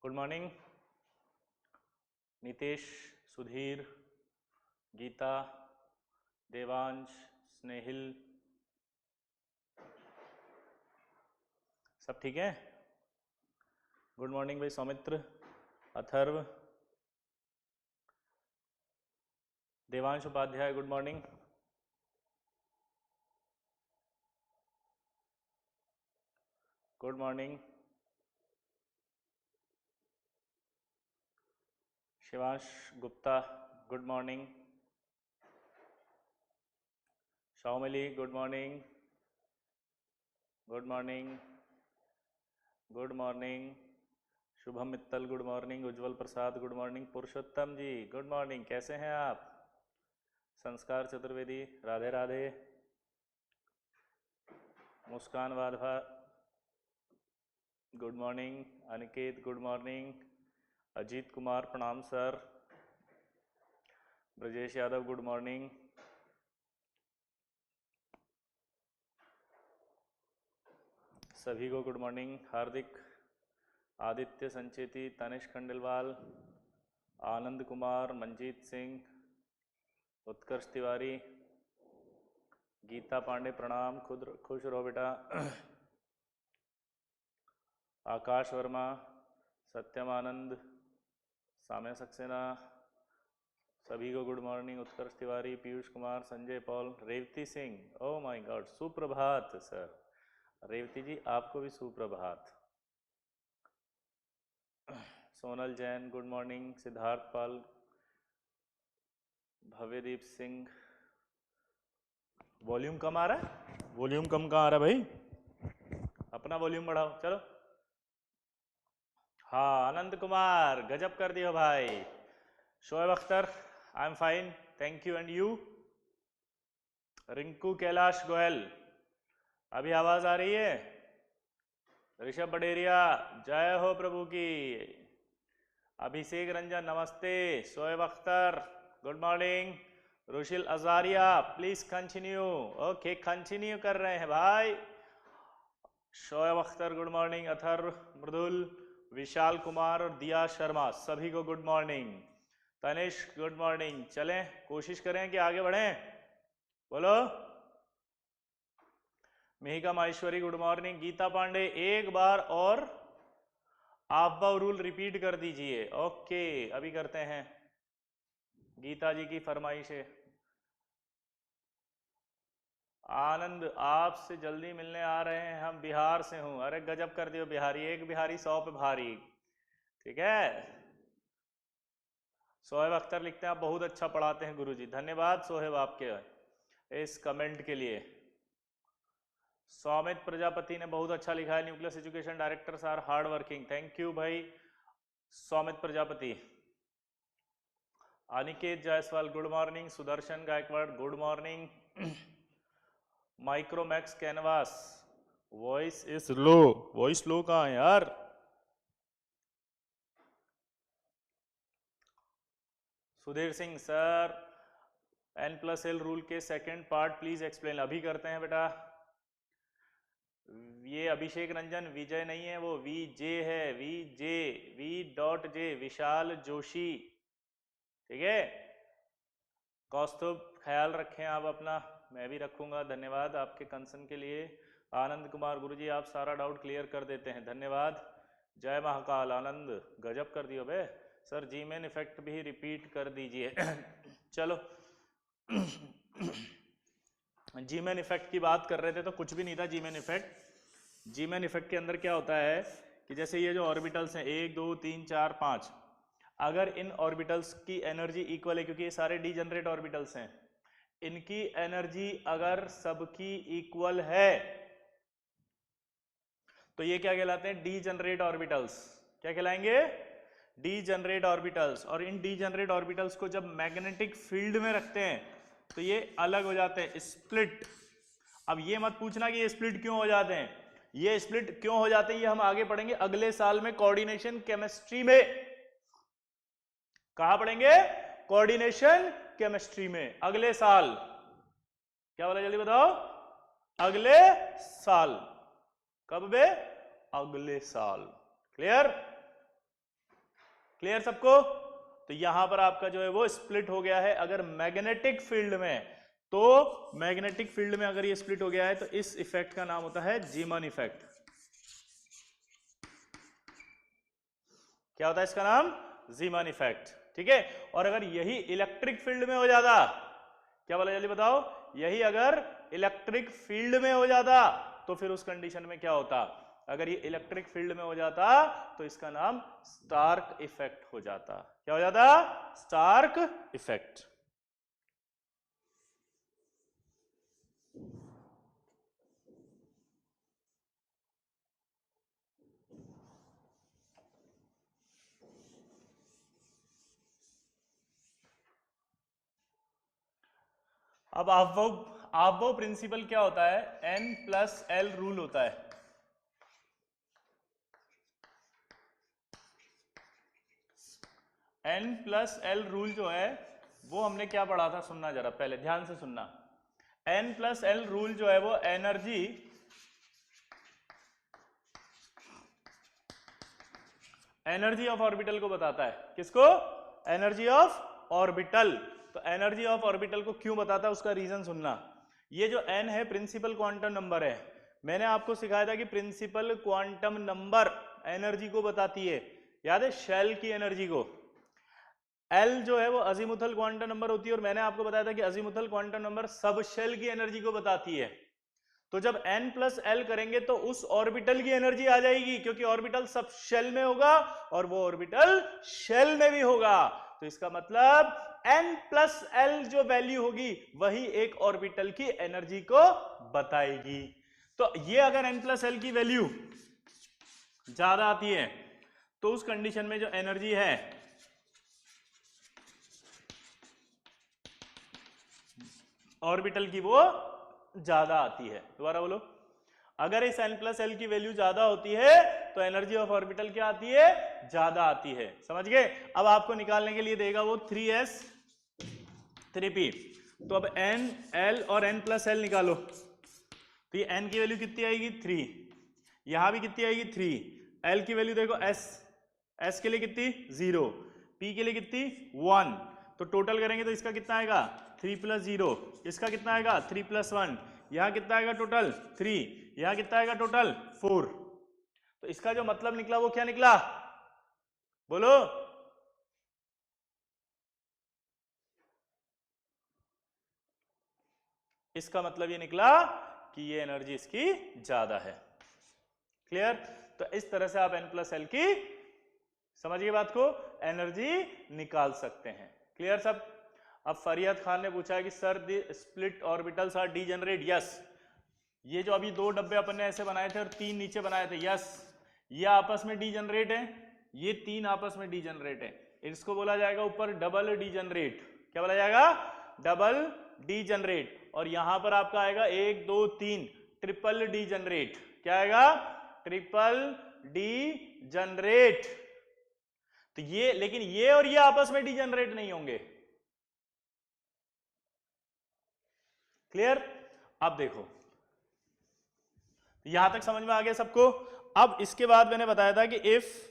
Good morning Nitesh, Sudhir, Geeta, Devansh, Snehil, सब ठीक है? गुड मॉर्निंग भाई Saumitra, Atharv, Devansh Upadhyay, good morning. Good morning Shivansh Gupta, good morning. Shaumili, good morning. Good morning, good morning Shubham Mittal, good morning. Ujjwal Prasad, good morning. Purushottam ji, good morning, कैसे हैं आप? Sanskar Chaturvedi, Radhe Radhe. Muskan Wadhwa, good morning. Aniket, good morning. Ajit Kumar, प्रणाम sir. Brajesh Yadav, good morning. सभी को गुड मॉर्निंग। हार्दिक, आदित्य संचेती, तनिष खंडेलवाल, आनंद कुमार, मंजीत सिंह, उत्कर्ष तिवारी, गीता पांडे, प्रणाम, खुद खुश रहो बेटा। आकाश वर्मा, सत्यम आनंद, साम्या सक्सेना, सभी को good morning. Utkarsh Tiwari, Piyush Kumar, Sanjay Paul, Revati Singh, oh my God, सुप्रभात सर। रेवती जी आपको भी सुप्रभात। Sonal Jain, good morning. Siddharth Pal, Bhavyadeep Singh, volume कम आ रहा है? वॉल्यूम कम कहाँ आ रहा है भाई? अपना वॉल्यूम बढ़ाओ, चलो। हाँ, आनंद कुमार, गजब कर दियो भाई। Shoaib Akhtar, I am fine, thank you, and you? Rinku Kailash Goyal, अभी आवाज आ रही है? ऋषभ बडेरिया, जय हो प्रभु की। अभिषेक रंजन, नमस्ते। Shoaib Akhtar, good morning. Rushil Ajaria, please continue. Okay, continue कर रहे हैं भाई। Shoaib Akhtar, good morning. अथर्व, मृदुल, विशाल कुमार और दिया शर्मा, सभी को good morning. Tanishk, good morning. चलें, कोशिश करें कि आगे बढ़ें, बोलो। Mihika Maheshwari, good morning. गीता पांडे, एक बार और आपबाव रूल रिपीट कर दीजिए। ओके, अभी करते हैं। गीता जी की फरमाइश है। आनंद, आपसे जल्दी मिलने आ रहे हैं हम, बिहार से हूं। अरे गजब कर दियो बिहारी, एक बिहारी 100 पे भारी। ठीक है। सोहेब अख्तर लिखते हैं आप बहुत अच्छा पढ़ाते हैं गुरुजी। धन्यवाद सोहेब आपके इस कमेंट के लिए। सौमित प्रजापति ने बहुत अच्छा लिखा है, Nucleus Education directors are hard working. Thank you भाई Saumit Prajapati. Aniket Jaiswal, good morning. Sudarshan Gaikwad, good morning. Micromax Canvas, voice is low. Voice low कहाँ है यार? Sudhir Singh sir, N+L rule के सेकंड पार्ट प्लीज एक्सप्लेन। अभी करते हैं बेटा। ये अभिषेक रंजन विजय नहीं है, वो VJ है, VJ, V.J, विशाल जोशी। ठीक है। कौस्तुभ, ख्याल रखें आप अपना, मैं भी रखूंगा। धन्यवाद आपके कंसर्न के लिए। आनंद कुमार, गुरुजी आप सारा डाउट क्लियर कर देते हैं, धन्यवाद। जय महाकाल, आनंद गजब कर दियो बे सर। जीमेन इफेक्ट भी रिपीट कर दीजिए। चलो, जीमेन इफेक्ट की बात कर रहे थे तो कुछ भी नहीं था जीमेन इफेक्ट। जीमेन इफेक्ट के अंदर क्या होता है कि जैसे ये जो ऑर्बिटल्स हैं 1 2 3 4 5, अगर इन ऑर्बिटल्स की एनर्जी इक्वल है, क्योंकि ये सारे डीजनरेट ऑर्बिटल्स हैं, इनकी एनर्जी अगर सबकी इक्वल है तो ये क्या कहलाते हैं? Degenerate orbitals. क्या कहलाएंगे? Degenerate orbitals. और इन डीजनरेट ऑर्बिटल्स को जब मैग्नेटिक फील्ड में रखते हैं तो ये अलग हो जाते हैं, स्प्लिट। अब ये मत पूछना कि ये स्प्लिट क्यों हो जाते हैं, ये स्प्लिट क्यों हो जाते हैं ये हम आगे पढ़ेंगे अगले साल में कोऑर्डिनेशन केमिस्ट्री में। कहां पढ़ेंगे? कोऑर्डिनेशन केमिस्ट्री में, अगले साल। क्या बोला, जल्दी बताओ? अगले साल। कब बे? अगले साल। क्लियर? क्लियर सबको? तो यहां पर आपका जो है वो स्प्लिट हो गया है। अगर मैग्नेटिक फील्ड में, तो मैग्नेटिक फील्ड में अगर ये स्प्लिट हो गया है तो इस इफेक्ट का नाम होता है जीमन इफेक्ट। क्या होता है इसका नाम? जीमन इफेक्ट। ठीक है। और अगर यही इलेक्ट्रिक फील्ड में हो जाता, क्या बोला जल्दी बताओ, यही अगर इलेक्ट्रिक फील्ड में हो जाता तो फिर उस कंडीशन में क्या होता? अगर ये इलेक्ट्रिक फील्ड में हो जाता तो इसका नाम स्टार्क इफेक्ट हो जाता। क्या हो जाता? Stark effect. अब आफबाउ प्रिंसिपल क्या होता है? N+L रूल होता है। N+L रूल जो है वो हमने क्या पढ़ा था, सुनना जरा, पहले ध्यान से सुनना। N+L रूल जो है वो एनर्जी ऑफ ऑर्बिटल को बताता है। किसको? Energy of orbital. तो एनर्जी ऑफ ऑर्बिटल को क्यों बताता है उसका रीजन सुनना। ये जो n है प्रिंसिपल क्वांटम नंबर है। मैंने आपको सिखाया था कि प्रिंसिपल क्वांटम नंबर एनर्जी को बताती है, याद है, शेल की एनर्जी को। L जो है वो अजीमुथल क्वांटम नंबर होती है, और मैंने आपको बताया था कि azimuthal quantum number subshell की एनर्जी को बताती है। तो जब N+L करेंगे तो उस ऑर्बिटल की एनर्जी आ जाएगी, क्योंकि ऑर्बिटल सब शेल में होगा और वो ऑर्बिटल शेल में भी होगा। तो इसका मतलब N+L जो वैल्यू होगी वही एक ऑर्बिटल की एनर्जी को बताएगी। तो ये अगर N+L की वैल्यू ज्यादा आती है तो उस कंडीशन में जो एनर्जी है ऑर्बिटल की वो ज्यादा आती है। दोबारा बोलो, अगर इस N+L की वैल्यू ज्यादा होती है तो एनर्जी ऑफ ऑर्बिटल क्या आती है? ज्यादा आती है। समझ गए? अब आपको निकालने के लिए देगा वो 3s 3p। तो अब n, l और N+L निकालो। तो ये n की वैल्यू कितनी आएगी? 3। यहां भी कितनी आएगी? 3। l की वैल्यू देखो s के लिए कितनी? 0। p के लिए कितनी? 1। तो टोटल करेंगे तो इसका कितना आएगा? 3 + 0। इसका कितना आएगा? 3 + 1। यहां कितना आएगा टोटल? 3। यहां कितना आएगा टोटल? 4। तो इसका जो मतलब निकला वो क्या निकला? बोलो। इसका मतलब ये निकला कि ये एनर्जी इसकी ज्यादा है। क्लियर? तो इस तरह से आप N+L की, समझिए बात को, एनर्जी निकाल सकते हैं। क्लियर सब? अब फरियत खान ने पूछा है कि sir the split orbitals are degenerate. Yes. ये जो अभी 2 डब्बे अपन ने ऐसे बनाए थे और 3 नीचे बनाए थे, यस, ये आपस में डीजेनरेट है, ये 3 आपस में डीजेनरेट है। इसको बोला जाएगा ऊपर डबल डीजेनरेट। क्या बोला जाएगा? Double degenerate. और यहां पर आपका आएगा 1 2 3 ट्रिपल डीजेनरेट। क्या आएगा? Triple degenerate. तो ये, लेकिन ये और ये आपस में डीजेनरेट नहीं होंगे। क्लियर? अब देखो, यहां तक समझ में आ गया सबको? अब इसके बाद मैंने बताया था कि इफ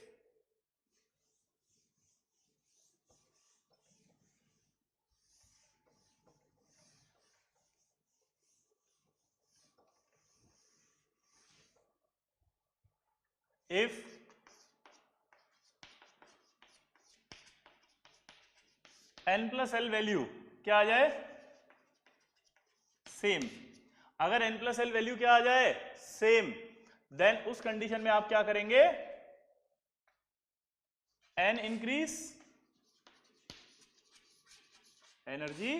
N+L वैल्यू क्या आ जाए? सेम। अगर N+L वैल्यू क्या आ जाए? सेम, देन उस कंडीशन में आप क्या करेंगे? N increase energy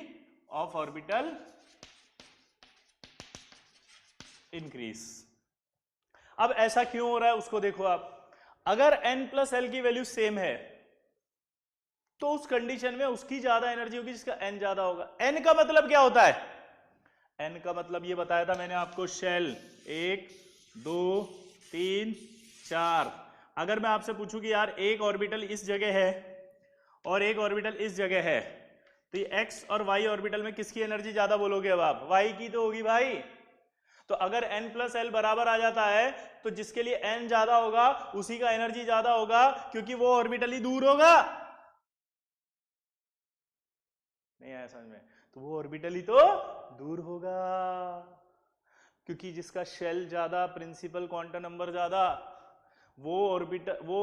of orbital increase. अब ऐसा क्यों हो रहा है उसको देखो आप। अगर N+L की वैल्यू सेम है तो उस कंडीशन में उसकी ज्यादा एनर्जी होगी जिसका n ज्यादा होगा। n का मतलब क्या होता है? n का मतलब ये बताया था मैंने आपको, शेल 1 2 3 4। अगर मैं आपसे पूछूं कि यार एक ऑर्बिटल इस जगह है और एक ऑर्बिटल इस जगह है, तो ये x और y ऑर्बिटल में किसकी एनर्जी ज्यादा बोलोगे? अब आप y की तो होगी भाई। तो अगर N+L बराबर आ जाता है तो जिसके लिए n ज्यादा होगा उसी का एनर्जी ज्यादा होगा, क्योंकि वो ऑर्बिटल ही दूर होगा। नहीं आया समझ में? तो वो ऑर्बिटल ही तो दूर होगा, क्योंकि जिसका शेल ज्यादा, प्रिंसिपल क्वांटम नंबर ज्यादा, वो ऑर्बिटल, वो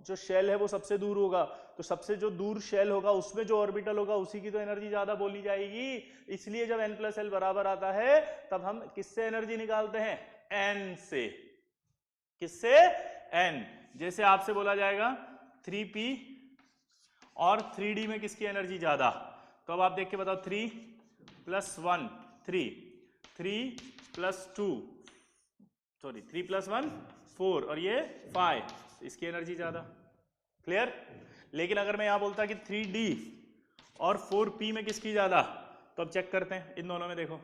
जो शेल है वो सबसे दूर होगा। तो सबसे जो दूर शेल होगा उसमें जो ऑर्बिटल होगा उसी की तो एनर्जी ज्यादा बोली जाएगी। इसलिए जब n प्लस एल बराबर आता है तब हम किससे एनर्जी निकालते हैं? n से। किससे? n। जैसे आपसे बोला जाएगा 3p और 3d में किसकी एनर्जी ज्यादा, तो अब आप देख के बताओ। 3 प्लस 1 3, 3 प्लस 2 सॉरी 3 प्लस 1 4 और ये 5, इसकी एनर्जी ज्यादा। क्लियर? लेकिन अगर मैं यहां बोलता कि 3d और 4p में किसकी ज्यादा, तो अब चेक करते हैं इन दोनों में। देखो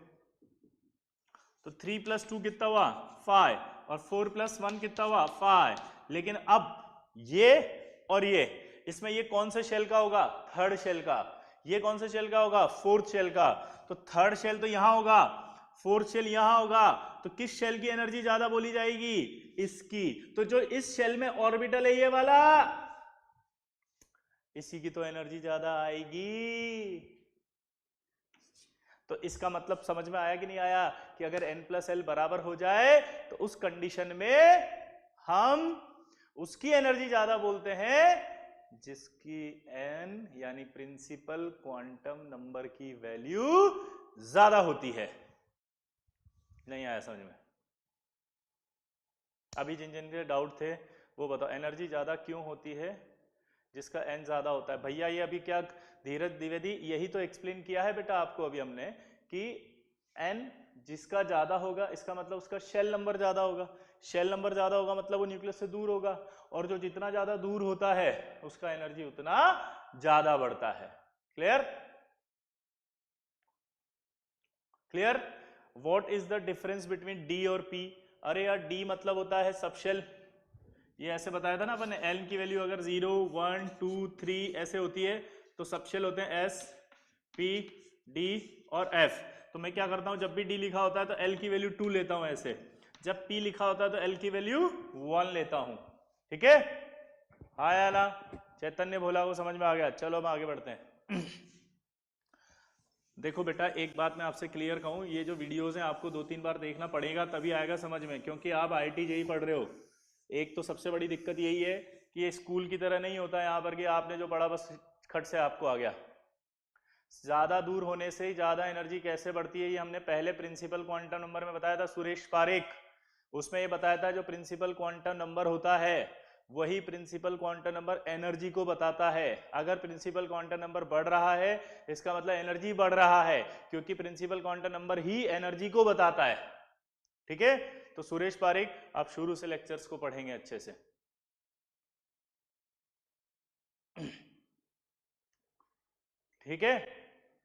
तो 3 प्लस 2 कितना हुआ? 5, और 4 प्लस 1 कितना हुआ? 5। लेकिन अब ये और ये, इसमें ये कौन से शेल का होगा? थर्ड शेल का। ये कौन से शेल का होगा? फोर्थ शेल का। तो थर्ड शेल तो यहां होगा, फोर्थ शेल यहां होगा, तो किस शेल की एनर्जी ज्यादा बोली जाएगी? इसकी। तो जो इस शेल में ऑर्बिटल है ये वाला, इसी की तो एनर्जी ज्यादा आएगी। तो इसका मतलब समझ में आया कि नहीं आया कि अगर n प्लस एल बराबर हो जाए तो उस कंडीशन में हम उसकी एनर्जी ज्यादा बोलते हैं जिसकी n यानी प्रिंसिपल क्वांटम नंबर की वैल्यू ज्यादा होती है। नहीं आया समझ में? अभी जिन जिन के डाउट थे वो बताओ, एनर्जी ज्यादा क्यों होती है जिसका n ज्यादा होता है? भैया ये अभी क्या धीरज द्विवेदी यही तो एक्सप्लेन किया है बेटा आपको अभी हमने, कि n जिसका ज्यादा होगा इसका मतलब उसका शेल नंबर ज्यादा होगा, शेल नंबर ज्यादा होगा मतलब वो न्यूक्लियस से दूर होगा, और जो जितना ज्यादा दूर होता है उसका एनर्जी उतना ज्यादा बढ़ता है। Clear? Clear? What is the difference between d और p? अरे यार d मतलब होता है सबशेल, ये ऐसे बताया था ना अपन ने, n की वैल्यू अगर 0 1 2 3 ऐसे होती है तो सबशेल होते हैं s p d और f। तो मैं क्या करता हूं, जब भी d लिखा होता है तो l की वैल्यू 2 लेता हूं ऐसे, जब p लिखा होता है तो l की वैल्यू 1 लेता हूं। ठीक है? हाँ या ना? चैतन्य भोला को समझ में आ गया? चलो हम आगे बढ़ते हैं। देखो बेटा एक बात मैं आपसे क्लियर कहूं, ये जो वीडियोस हैं आपको 2-3 बार देखना पड़ेगा तभी आएगा समझ में, क्योंकि आप IIT जेईई पढ़ रहे हो। एक तो सबसे बड़ी दिक्कत यही है कि ये स्कूल की तरह नहीं होता है यहाँ पर कि आपने जो पढ़ा बस खट से आपको आ गया। ज्यादा दूर होने से ज्यादा एनर्जी कैसे बढ़ती है ये हमने पहले प्रिंसिपल क्वांटम नंबर में बताया था, सुरेश पारेख। उसमें ये बताया था जो प्रिंसिपल क्वांटम नंबर होता है वही प्रिंसिपल क्वांटम नंबर एनर्जी को बताता है। अगर प्रिंसिपल क्वांटम नंबर बढ़ रहा है इसका मतलब एनर्जी बढ़ रहा है, क्योंकि प्रिंसिपल क्वांटम नंबर ही एनर्जी को बताता है। ठीक है? तो सुरेश पारेख आप शुरू से लेक्चर्स को पढ़ेंगे अच्छे से। ठीक है?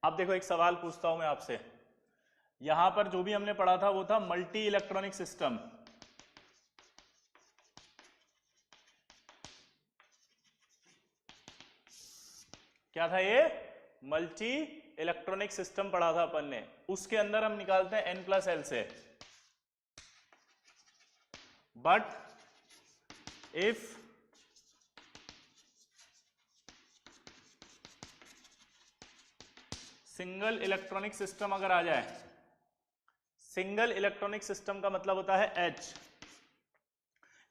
अब देखो एक सवाल पूछता हूं मैं आपसे, यहां पर जो भी हमने पढ़ा था वो था मल्टी इलेक्ट्रॉनिक सिस्टम। क्या था ये? मल्टी इलेक्ट्रॉनिक सिस्टम पढ़ा था अपन ने। उसके अंदर हम निकालते हैं n प्लस एल से, but if single electronic system अगर आ जाए, सिंगल इलेक्ट्रॉनिक सिस्टम का मतलब होता है H,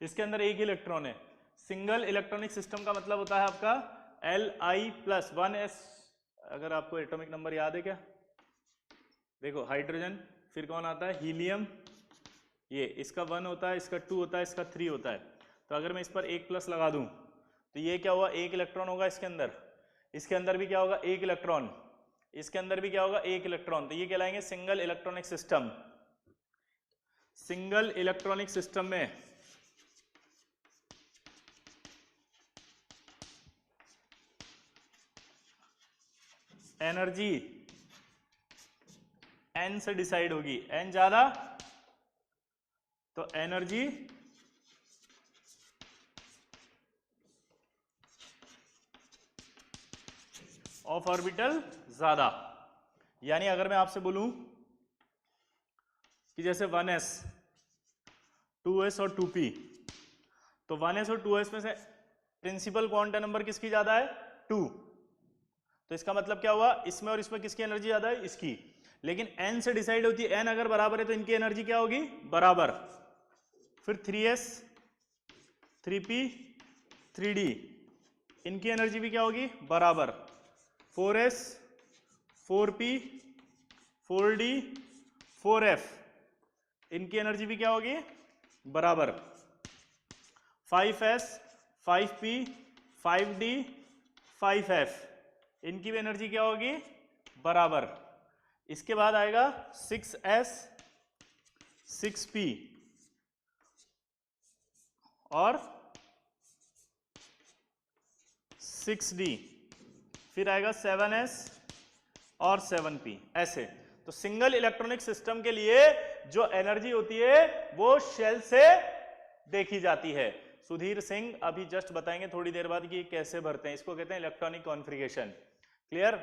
इसके अंदर एक इलेक्ट्रॉन है। सिंगल इलेक्ट्रॉनिक सिस्टम का मतलब होता है आपका Li प्लस 1s। अगर आपको एटॉमिक नंबर याद है क्या? देखो हाइड्रोजन, फिर कौन आता है? हीलियम, ये इसका 1 होता है, इसका 2 होता है, इसका 3 होता है। तो अगर मैं इस पर एक प्लस लगा दूं तो ये क्या हुआ? एक इलेक्ट्रॉन होगा इसके अंदर, इसके अंदर भी क्या होगा? एक इलेक्ट्रॉन, इसके अंदर भी क्या होगा? एक इलेक्ट्रॉन। तो ये कहलाएंगे single electronic system. Single electronic system में एनर्जी n से डिसाइड होगी, n ज्यादा तो एनर्जी ऑफ ऑर्बिटल ज्यादा। यानी अगर मैं आपसे बोलूं कि जैसे 1s 2s और 2p, तो 1s और 2s में से प्रिंसिपल क्वांटम नंबर किसकी ज्यादा है? 2। तो इसका मतलब क्या हुआ, इसमें और इसमें किसकी एनर्जी ज्यादा है? इसकी। लेकिन n से डिसाइड होती है, n अगर बराबर है तो इनकी एनर्जी क्या होगी? बराबर। फिर 3s 3p 3d, इनकी एनर्जी भी क्या होगी? बराबर। 4s 4p 4d 4f, इनकी एनर्जी भी क्या होगी? बराबर। 5s 5p 5d 5f, इनकी भी एनर्जी क्या होगी? बराबर। इसके बाद आएगा 6s 6p और 6d, फिर आएगा 7s और 7p, ऐसे। तो सिंगल इलेक्ट्रॉनिक सिस्टम के लिए जो एनर्जी होती है वो शेल से देखी जाती है। सुधीर सिंह अभी जस्ट बताएंगे थोड़ी देर बाद कि कैसे भरते हैं, इसको कहते हैं इलेक्ट्रॉनिक कॉन्फ़िगरेशन। क्लियर?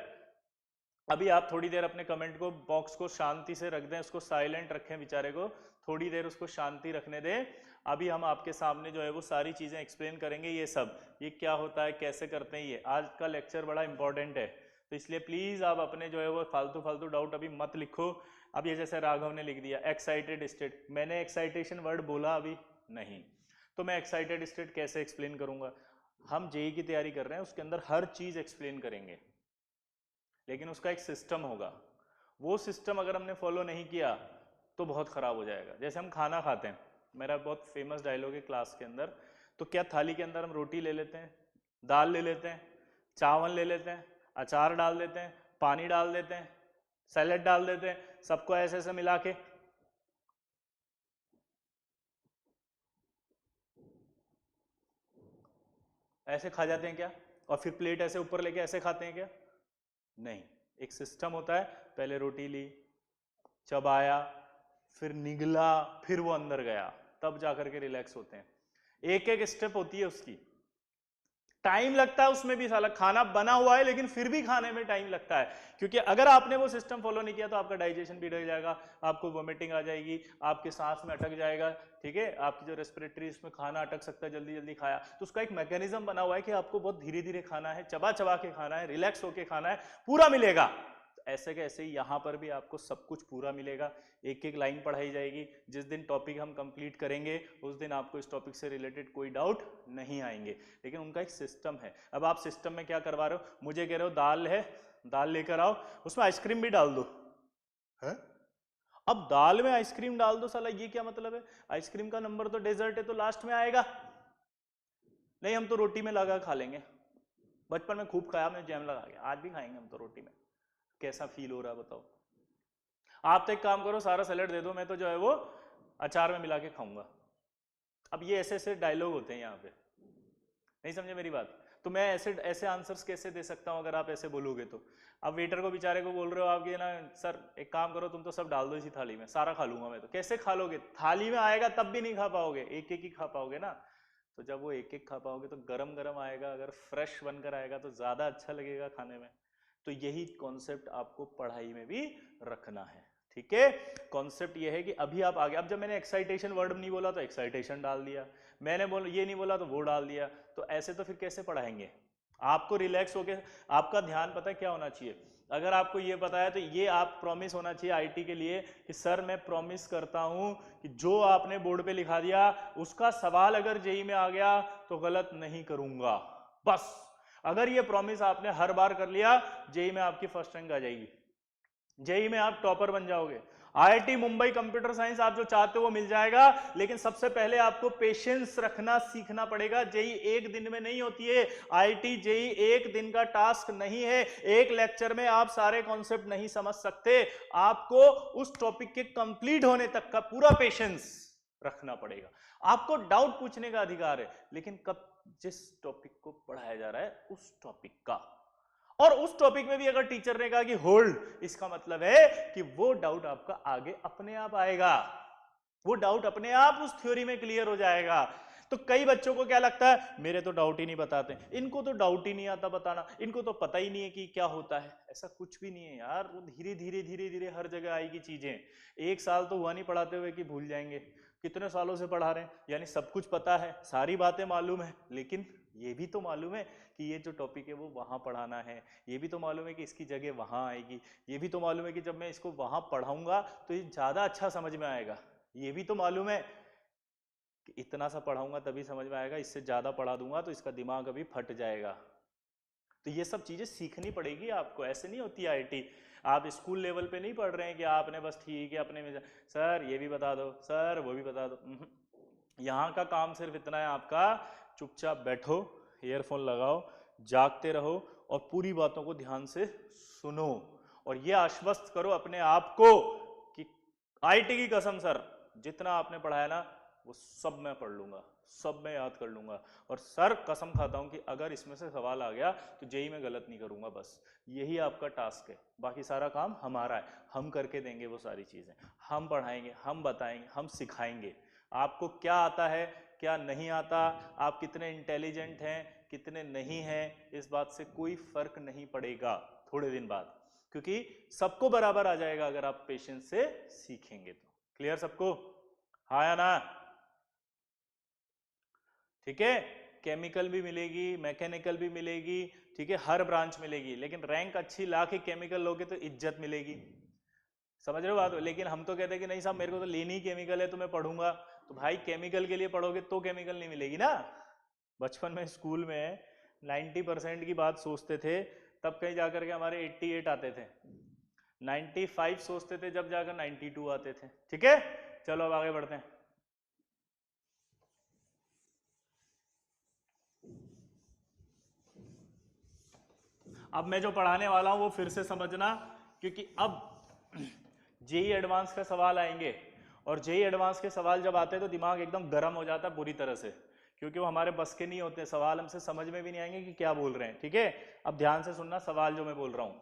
अभी आप थोड़ी देर अपने कमेंट को बॉक्स को शांति से रख दें, उसको साइलेंट रखें, बेचारे को थोड़ी देर उसको शांति रखने दें। अभी हम आपके सामने जो है वो सारी चीजें एक्सप्लेन करेंगे, ये सब, ये क्या होता है, कैसे करते हैं, ये आज का लेक्चर बड़ा इंपॉर्टेंट है। तो इसलिए प्लीज आप अपने जो है वो फालतू फालतू डाउट अभी मत लिखो। अब ये जैसे राघव ने लिख दिया एक्साइटेड स्टेट, मैंने एक्साइटेशन वर्ड बोला अभी नहीं, तो मैं एक्साइटेड स्टेट कैसे एक्सप्लेन करूंगा? हम जेईई की तैयारी कर रहे हैं, उसके अंदर हर चीज एक्सप्लेन करेंगे, लेकिन उसका एक सिस्टम होगा। वो सिस्टम अगर हमने फॉलो नहीं किया तो बहुत खराब हो जाएगा। जैसे हम खाना खाते हैं, मेरा बहुत फेमस डायलॉग है क्लास के अंदर, तो क्या थाली के अंदर हम रोटी ले लेते हैं, दाल ले लेते हैं, चावल ले लेते हैं, अचार डाल देते हैं, पानी डाल देते हैं, सैलेड डाल देते हैं, सबको ऐसे ऐसे मिला के ऐसे खा जाते हैं क्या? और फिर प्लेट ऐसे ऊपर लेके ऐसे खाते हैं क्या? नहीं, एक सिस्टम होता है। पहले रोटी ली, चबाया, फिर निगला, फिर वो अंदर गया, तब जाकर के रिलैक्स होते हैं। एक एक स्टेप होती है उसकी, टाइम लगता है उसमें भी। साला खाना बना हुआ है लेकिन फिर भी खाने में टाइम लगता है, क्योंकि अगर आपने वो सिस्टम फॉलो नहीं किया तो आपका डाइजेशन भी रह जाएगा, आपको वोमिटिंग आ जाएगी, आपके सांस में अटक जाएगा, ठीक है, आपकी जो रेस्पिरेटरी इसमें खाना अटक सकता है जल्दी जल्दी खाया। तो उसका एक मैकेनिज्म बना हुआ है कि आपको बहुत धीरे धीरे खाना है, चबा चबा के खाना है, रिलैक्स होके खाना है, पूरा मिलेगा। ऐसे के ऐसे ही यहाँ पर भी आपको सब कुछ पूरा मिलेगा, एक एक लाइन पढ़ाई जाएगी। जिस दिन टॉपिक हम कंप्लीट करेंगे उस दिन आपको इस टॉपिक से रिलेटेड कोई डाउट नहीं आएंगे, लेकिन उनका एक सिस्टम है। अब आप सिस्टम में क्या करवा रहे हो? मुझे कह रहे हो दाल है, दाल लेकर आओ, उसमें आइसक्रीम भी डाल दो है? अब दाल में आइसक्रीम डाल दो, साला ये क्या मतलब है? आइसक्रीम का नंबर तो डेजर्ट है, तो लास्ट में आएगा। नहीं, हम तो रोटी में लगा खा लेंगे, बचपन में खूब खाया, हमने जैम लगा के, आज भी खाएंगे हम तो रोटी में। कैसा फील हो रहा है बताओ? आप तो एक काम करो, सारा सैलेड दे दो, मैं तो जो है वो अचार में मिला के खाऊंगा। अब ये ऐसे ऐसे डायलॉग होते हैं यहाँ पे, नहीं समझे मेरी बात? तो मैं ऐसे ऐसे आंसर्स कैसे दे सकता हूँ अगर आप ऐसे बोलोगे तो? अब वेटर को बेचारे को बोल रहे हो आप, ये ना सर एक काम करो, तुम तो सब डाल दो इसी थाली में, सारा खा लूंगा मैं। तो कैसे खा लोगे? थाली में आएगा तब भी नहीं खा पाओगे, एक एक ही खा पाओगे ना। तो जब वो एक एक खा पाओगे तो गरम गरम आएगा, अगर फ्रेश बनकर आएगा तो ज्यादा अच्छा लगेगा खाने में। तो यही कॉन्सेप्ट आपको पढ़ाई में भी रखना है, ठीक है? कॉन्सेप्ट ये है कि अभी आप आगे, अब जब मैंने एक्साइटेशन वर्ड नहीं बोला तो एक्साइटेशन डाल दिया, मैंने बोला ये नहीं बोला तो वो डाल दिया, तो ऐसे तो फिर कैसे पढ़ाएंगे? आपको रिलैक्स होके, आपका ध्यान पता है क्या होना चाहिए? अगर आपको ये पता है तो ये आप प्रॉमिस होना चाहिए आईटी के लिए कि सर मैं प्रॉमिस करता हूं कि जो आपने बोर्ड पे लिखा दिया उसका सवाल अगर जेईई में आ गया तो गलत नहीं करूंगा। बस अगर ये प्रॉमिस आपने हर बार कर लिया, जेईई में आपकी फर्स्ट रैंक आ जाएगी, जेईई में आप टॉपर बन जाओगे। आईआईटी मुंबई कंप्यूटर साइंस आप जो चाहते हो वो मिल जाएगा, लेकिन सबसे पहले आपको पेशेंस रखना सीखना पड़ेगा। जेईई एक दिन में नहीं होती है, आईआईटी जेईई एक दिन का टास्क नहीं है, एक लेक्चर में आप सारे कॉन्सेप्ट नहीं समझ सकते, आपको उस टॉपिक के कंप्लीट होने तक का पूरा पेशेंस रखना पड़ेगा। आपको डाउट पूछने का अधिकार है, लेकिन कब? जिस टॉपिक को पढ़ाया जा रहा है उस टॉपिक का, और उस टॉपिक में भी अगर टीचर ने कहा कि होल्ड, इसका मतलब है कि वो डाउट आपका आगे अपने आप आएगा, वो डाउट अपने आप उस थ्योरी में क्लियर हो जाएगा। तो कई बच्चों को क्या लगता है, मेरे तो डाउट ही नहीं बताते, इनको तो डाउट ही नहीं आता बताना, इनको तो पता ही नहीं है कि क्या होता है। ऐसा कुछ भी नहीं है यार, वो धीरे धीरे धीरे धीरे हर जगह आएगी चीजें। एक साल तो हुआ नहीं पढ़ाते हुए कि भूल जाएंगे, कितने सालों से पढ़ा रहे हैं, यानी सब कुछ पता है, सारी बातें मालूम है, लेकिन ये भी तो मालूम है कि ये जो टॉपिक है वो वहाँ पढ़ाना है, ये भी तो मालूम है कि इसकी जगह वहाँ आएगी, ये भी तो मालूम है कि जब मैं इसको वहाँ पढ़ाऊँगा तो ये ज़्यादा अच्छा समझ में आएगा, ये भी तो मालूम है कि इतना सा पढ़ाऊँगा तभी समझ में आएगा, इससे ज़्यादा पढ़ा दूंगा तो इसका दिमाग अभी फट जाएगा। तो ये सब चीज़ें सीखनी पड़ेगी आपको, ऐसे नहीं होती आईटी। आप स्कूल लेवल पे नहीं पढ़ रहे हैं कि आपने बस ठीक है अपने में सर ये भी बता दो, सर वो भी बता दो। यहाँ का काम सिर्फ इतना है आपका, चुपचाप बैठो, ईयरफोन लगाओ, जागते रहो और पूरी बातों को ध्यान से सुनो और ये आश्वस्त करो अपने आप को कि आईटी की कसम सर जितना आपने पढ़ाया ना वो सब मैं पढ़ लूंगा, सब मैं याद कर लूंगा, और सर कसम खाता हूं कि अगर इसमें से सवाल आ गया तो जेई में गलत नहीं करूंगा। बस यही आपका टास्क है, बाकी सारा काम हमारा है, हम करके देंगे वो सारी चीजें, हम पढ़ाएंगे, हम बताएंगे, हम सिखाएंगे आपको क्या आता है क्या नहीं आता, आप कितने इंटेलिजेंट हैं कितने नहीं हैं, इस बात से कोई फर्क नहीं पड़ेगा थोड़े दिन बाद, क्योंकि सबको बराबर आ जाएगा अगर आप पेशेंस से सीखेंगे तो। क्लियर सबको? हाँ या ना? ठीक है, केमिकल भी मिलेगी, मैकेनिकल भी मिलेगी, ठीक है, हर ब्रांच मिलेगी, लेकिन रैंक अच्छी ला के केमिकल लोगे तो इज्जत मिलेगी, समझ रहे हो बात? लेकिन हम तो कहते हैं कि नहीं साहब मेरे को तो लेनी ही केमिकल है तो मैं पढ़ूंगा, तो भाई केमिकल के लिए पढ़ोगे तो केमिकल नहीं मिलेगी ना। बचपन में स्कूल में 90% की बात सोचते थे तब कहीं जाकर के हमारे 88 आते थे, 95 सोचते थे जब जाकर 92 आते थे। ठीक है, चलो अब आगे बढ़ते हैं। अब मैं जो पढ़ाने वाला हूं वो फिर से समझना, क्योंकि अब जेई एडवांस का सवाल आएंगे और जेई एडवांस के सवाल जब आते हैं तो दिमाग एकदम गर्म हो जाता है बुरी तरह से, क्योंकि वो हमारे बस के नहीं होते, सवाल हमसे समझ में भी नहीं आएंगे कि क्या बोल रहे हैं। ठीक है, अब ध्यान से सुनना सवाल जो मैं बोल रहा हूं।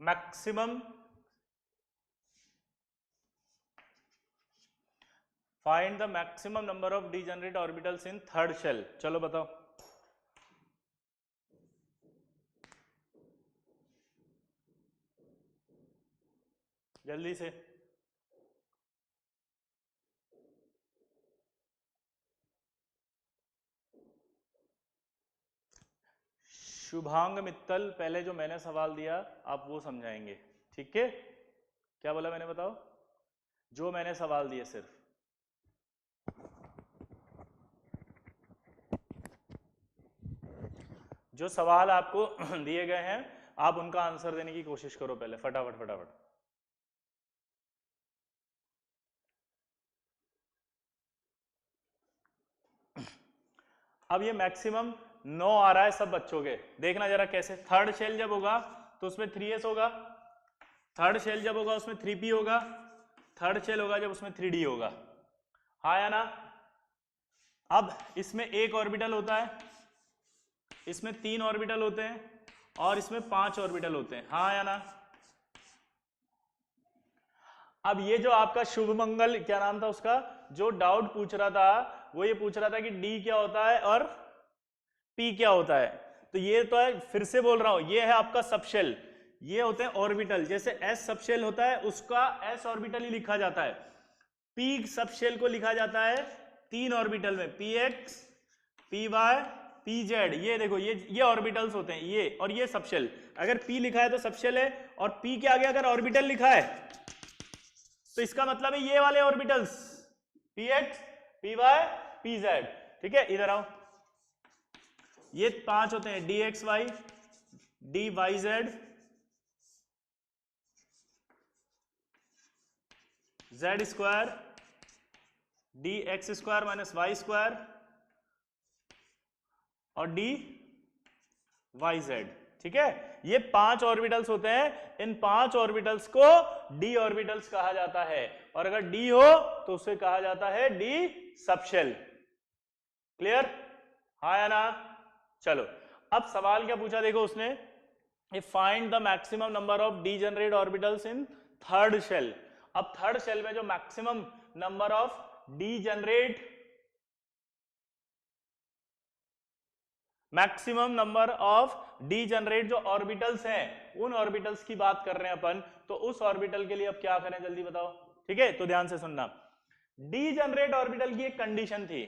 Maximum find the maximum number of degenerate orbitals in third shell. चलो बताओ। जल्दी से। शुभांग मित्तल, पहले जो मैंने सवाल दिया आप वो समझाएंगे। ठीक है, क्या बोला मैंने बताओ? जो मैंने सवाल दिए सिर्फ जो सवाल आपको दिए गए हैं आप उनका आंसर देने की कोशिश करो पहले, फटाफट फटाफट। अब ये मैक्सिमम 9 आ रहा है सब बच्चों के, देखना जरा कैसे। थर्ड शेल जब होगा तो उसमें 3s होगा, थर्ड शेल जब होगा उसमें 3p होगा, थर्ड शेल होगा जब उसमें 3d होगा। हाँ या ना? अब इसमें एक ऑर्बिटल होता है, इसमें 3 ऑर्बिटल होते हैं और इसमें 5 ऑर्बिटल होते हैं। हाँ या ना? अब ये जो आपका शुभ मंगल, क्या नाम था उसका, जो डाउट पूछ रहा था वो ये पूछ रहा था कि डी क्या होता है और पी क्या होता है, तो ये तो है, फिर से बोल रहा हूं, ये है आपका सबशेल, ये होते हैं ऑर्बिटल। जैसे एस सबशेल होता है उसका एस ऑर्बिटल ही लिखा जाता है, पी सबशेल को लिखा जाता है 3 ऑर्बिटल में, p x, p y, p z. ये देखो ये ऑर्बिटल्स होते हैं, ये और ये सबशेल। अगर पी लिखा है तो सबशेल है, और पी के आगे अगर ऑर्बिटल लिखा है तो इसका मतलब है ये वाले orbitals, p x, p y, p z. ठीक है, इधर आओ, ये 5 होते हैं, d x y, d y z, z square, d x square minus y square और डी वाई जेड। ठीक है, ये 5 ऑर्बिटल्स होते हैं, इन 5 ऑर्बिटल्स को डी ऑर्बिटल्स कहा जाता है, और अगर डी हो तो उसे कहा जाता है डी सबशेल। क्लियर? हाँ या ना? चलो अब सवाल क्या पूछा देखो उसने, find the maximum number of degenerate orbitals in third shell. अब थर्ड शेल में जो maximum number of degenerate, maximum number of degenerate जो ऑर्बिटल्स हैं, उन ऑर्बिटल्स की बात कर रहे हैं अपन, तो उस ऑर्बिटल के लिए अब क्या करें जल्दी बताओ। ठीक है, तो ध्यान से सुनना। डीजनरेट ऑर्बिटल की एक कंडीशन थी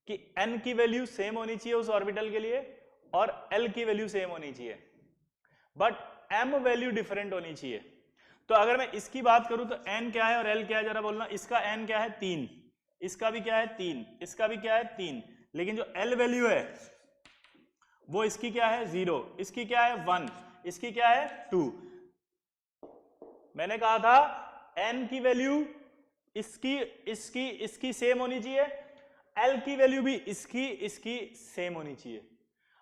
कि n की वैल्यू सेम होनी चाहिए उस ऑर्बिटल के लिए और l की वैल्यू सेम होनी चाहिए, बट m वैल्यू डिफरेंट होनी चाहिए। तो अगर मैं इसकी बात करूं तो n क्या है और l क्या है जरा बोलना। इसका n क्या है 3, इसका भी क्या है 3, इसका भी क्या है 3, लेकिन जो l वैल्यू है वो इसकी क्या है 0, इसकी क्या है 1, इसकी क्या है 2। मैंने कहा था n की वैल्यू इसकी इसकी इसकी सेम होनी चाहिए, l की वैल्यू भी इसकी इसकी सेम होनी चाहिए।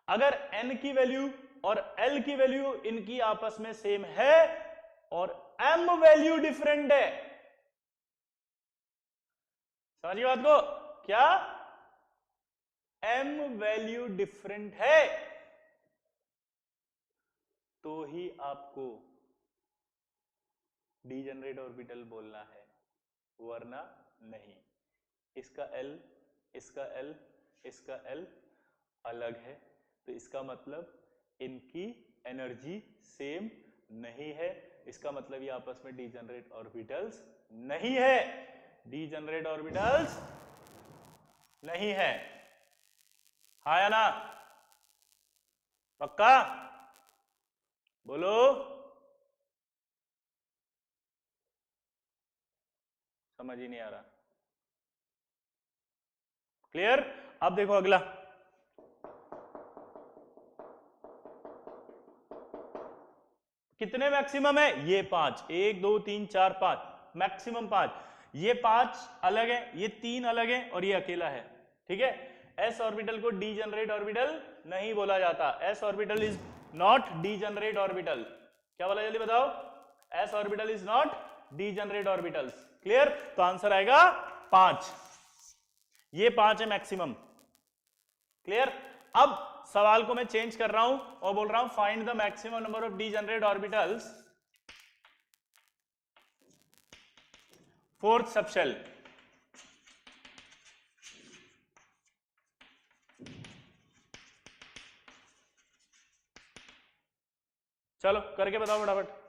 अगर n की वैल्यू और l की वैल्यू इनकी आपस में सेम है और m वैल्यू डिफरेंट है, समझिए बात को, क्या m वैल्यू डिफरेंट है तो ही आपको डीजनरेट ऑर्बिटल बोलना है, वरना नहीं। इसका L, इसका L, इसका L अलग है, तो इसका मतलब इनकी एनर्जी सेम नहीं है, इसका मतलब ये आपस में डीजनरेट ऑर्बिटल्स नहीं है, डीजनरेट ऑर्बिटल्स नहीं है। हाँ या ना? पक्का बोलो। समझ ही नहीं आ रहा। क्लियर? अब देखो अगला, कितने मैक्सिमम है? ये 5, 1 2 3 4 5, मैक्सिमम 5। ये 5 अलग है, ये 3 अलग है और ये अकेला है। ठीक है, एस ऑर्बिटल को डीजनरेट ऑर्बिटल नहीं बोला जाता। S orbital is not degenerate orbital. क्या बोला जल्दी बताओ? S orbital is not degenerate orbitals. Clear? तो आंसर आएगा 5, ये 5 है मैक्सिमम। क्लियर? अब सवाल को मैं चेंज कर रहा हूं और बोल रहा हूं find the maximum number of degenerate orbitals fourth subshell. चलो करके बताओ फटाफट।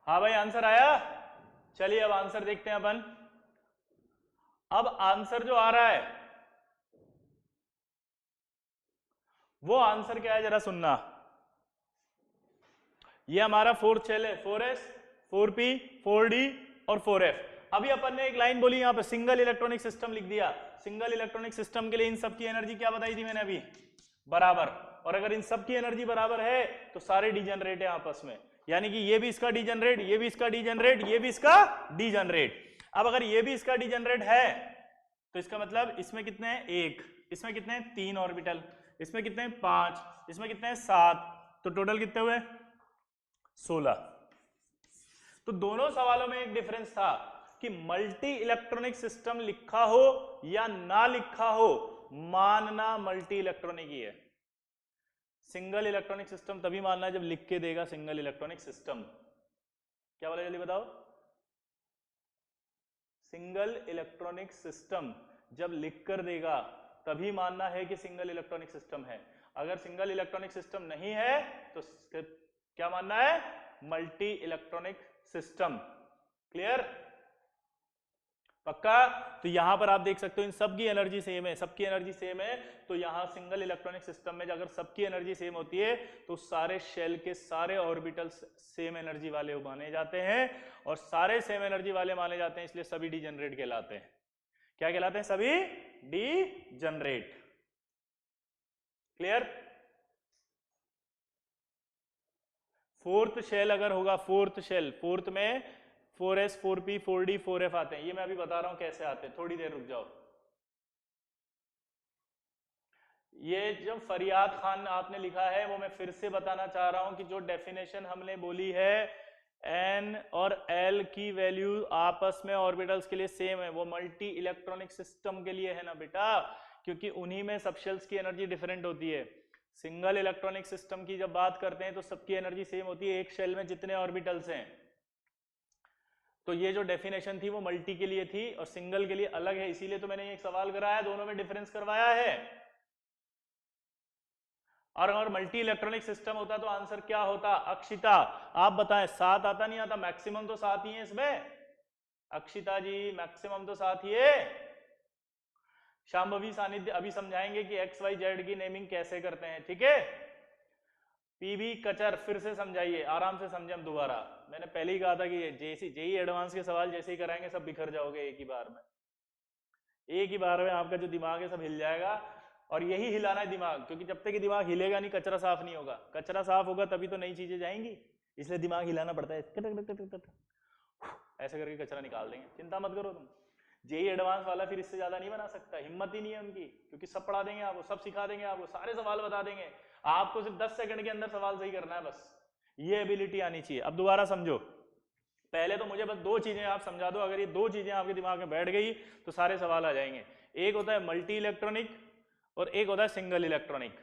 हाँ भाई आंसर आया। चलिए अब आंसर देखते हैं अपन। अब आंसर जो आ रहा है वो आंसर क्या है जरा सुनना। ये हमारा फोर्थ शेल है, 4s 4p 4d और 4f। अभी अपन ने एक लाइन बोली यहां पे सिंगल इलेक्ट्रॉनिक सिस्टम लिख दिया। सिंगल इलेक्ट्रॉनिक सिस्टम के लिए इन सब की एनर्जी क्या बताई थी मैंने अभी, बराबर। और अगर इन सब की एनर्जी बराबर है तो सारे डीजनरेट है आपस में, यानी कि ये भी इसका डीजनरेट, ये भी इसका डीजनरेट, ये भी इसका डीजनरेट। अब अगर ये भी इसका डीजनरेट है तो इसका मतलब इसमें कितने हैं, एक, इसमें कितने हैं, 3 ऑर्बिटल, इसमें कितने हैं, 5, इसमें कितने हैं, 7, तो टोटल कितने हुए, 16। तो दोनों सवालों में एक डिफरेंस था कि मल्टी इलेक्ट्रॉनिक सिस्टम लिखा हो या ना लिखा हो, मानना मल्टी इलेक्ट्रॉनिक ही है। सिंगल इलेक्ट्रॉनिक सिस्टम तभी मानना है जब लिख के देगा सिंगल इलेक्ट्रॉनिक सिस्टम। क्या बोला जल्दी बताओ। सिंगल इलेक्ट्रॉनिक सिस्टम जब लिख कर देगा तभी मानना है कि सिंगल इलेक्ट्रॉनिक सिस्टम है। अगर सिंगल इलेक्ट्रॉनिक सिस्टम नहीं है तो क्या मानना है, मल्टी इलेक्ट्रॉनिक सिस्टम। क्लियर, पक्का। तो यहां पर आप देख सकते हो इन सबकी एनर्जी सेम है, सबकी एनर्जी सेम है। तो यहां सिंगल इलेक्ट्रॉनिक सिस्टम में अगर सबकी एनर्जी सेम होती है तो सारे शेल के सारे ऑर्बिटल्स सेम एनर्जी वाले माने जाते हैं, और सारे सेम एनर्जी वाले माने जाते हैं, इसलिए सभी डीजनरेट कहलाते हैं। क्या कहलाते हैं, सभी डीजनरेट। क्लियर। फोर्थ शेल अगर होगा, फोर्थ शेल, फोर्थ में 4s 4p 4d 4f आते हैं। ये मैं अभी बता रहा हूं कैसे आते हैं, थोड़ी देर रुक जाओ। ये जो फरियाद खान आपने लिखा है वो मैं फिर से बताना चाह रहा हूं कि जो डेफिनेशन हमने बोली है n और l की वैल्यू आपस में ऑर्बिटल्स के लिए सेम है, वो मल्टी इलेक्ट्रॉनिक सिस्टम के लिए है ना बेटा, क्योंकि उन्हीं में सब शेल्स की एनर्जी डिफरेंट होती है। सिंगल इलेक्ट्रॉनिक सिस्टम की जब बात करते हैं तो सबकी एनर्जी सेम होती है, एक शेल में जितने ऑर्बिटल्स हैं। तो ये जो डेफिनेशन थी वो मल्टी के लिए थी और सिंगल के लिए अलग है, इसीलिए तो मैंने एक सवाल कराया, दोनों में डिफरेंस करवाया है। और अगर मल्टी इलेक्ट्रॉनिक सिस्टम होता तो आंसर क्या होता, अक्षिता आप बताएं, 7 आता नहीं आता, मैक्सिमम तो 7 ही है इसमें। अक्षिता जी मैक्सिमम तो 7 ही है। शांभवी सानिध्य अभी समझाएंगे कि एक्स वाई जेड की नेमिंग कैसे करते हैं, ठीक है। पीवी कचर फिर से समझाइए, आराम से समझे हम दोबारा। मैंने पहले ही कहा था कि जैसे जेई एडवांस के सवाल जैसे ही कराएंगे सब बिखर जाओगे एक ही बार में, एक ही बार में आपका जो दिमाग है सब हिल जाएगा। और यही हिलाना है दिमाग, क्योंकि जब तक कि दिमाग हिलेगा नहीं कचरा साफ नहीं होगा, कचरा साफ होगा तभी तो नई चीजें जाएंगी, इसलिए दिमाग हिलाना पड़ता है। ऐसे करके कचरा निकाल देंगे, चिंता मत करो तुम। जेई एडवांस वाला फिर इससे ज्यादा नहीं बना सकता, हिम्मत ही नहीं है उनकी, क्योंकि सब पढ़ा देंगे आपको, सब सिखा देंगे आपको, सारे सवाल बता देंगे, आपको सिर्फ 10 सेकंड के अंदर सवाल सही करना है बस, ये एबिलिटी आनी चाहिए। अब दोबारा समझो, पहले तो मुझे बस 2 चीजें आप समझा दो, अगर ये 2 चीजें आपके दिमाग में बैठ गई तो सारे सवाल आ जाएंगे। एक होता है मल्टी इलेक्ट्रॉनिक और एक होता है सिंगल इलेक्ट्रॉनिक,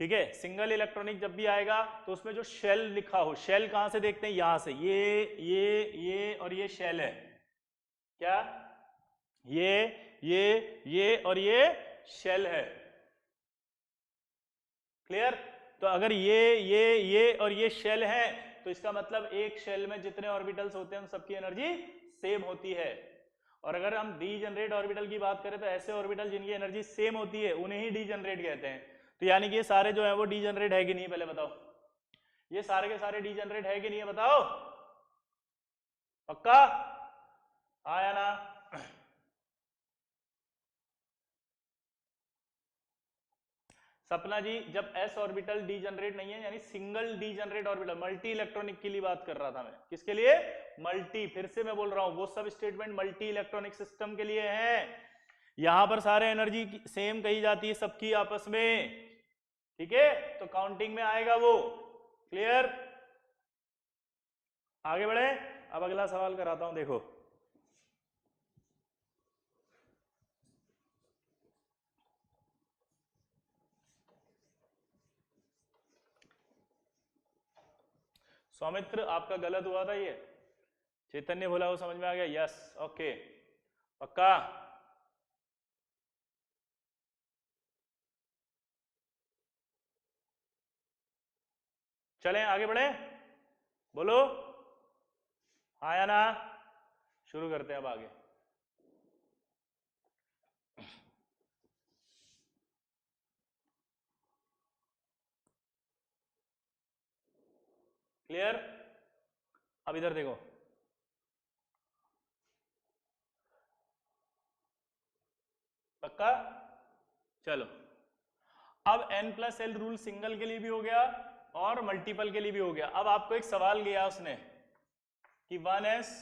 ठीक है। सिंगल इलेक्ट्रॉनिक जब भी आएगा तो उसमें जो शेल लिखा हो, शेल कहां से देखते हैं, यहां से, ये और ये शेल है, क्या, ये और ये शेल है। क्लियर। तो अगर ये और ये शेल है तो इसका मतलब एक शेल में जितने ऑर्बिटल्स होते हैं उन सबकी एनर्जी सेम होती है। और अगर हम डीजनरेट ऑर्बिटल की बात करें तो ऐसे ऑर्बिटल जिनकी एनर्जी सेम होती है उन्हें ही डीजनरेट कहते हैं। तो यानी कि ये सारे जो है वो डीजनरेट है कि नहीं, पहले बताओ, ये सारे के सारे डीजनरेट है कि नहीं है, बताओ, पक्का आया ना। सपना जी जब एस ऑर्बिटल डीजनरेट नहीं है, यानी single degenerate orbital, multi electronic के लिए बात कर रहा था मैं, किसके लिए, मल्टी, फिर से मैं बोल रहा हूं वो सब स्टेटमेंट मल्टी इलेक्ट्रॉनिक सिस्टम के लिए है। यहां पर सारे एनर्जी सेम कही जाती है सबकी आपस में, ठीक है, तो काउंटिंग में आएगा वो। क्लियर, आगे बढ़े। अब अगला सवाल कराता हूं, देखो। सौमित्र आपका गलत हुआ था ये, चैतन्य बोला वो समझ में आ गया, यस ओके, पक्का। चलें आगे बढ़े, बोलो। आया ना? शुरू करते हैं अब आगे। क्लियर? अब इधर देखो, पक्का? चलो, अब n+l रूल सिंगल के लिए भी हो गया और मल्टीपल के लिए भी हो गया। अब आपको एक सवाल किया उसने कि 1s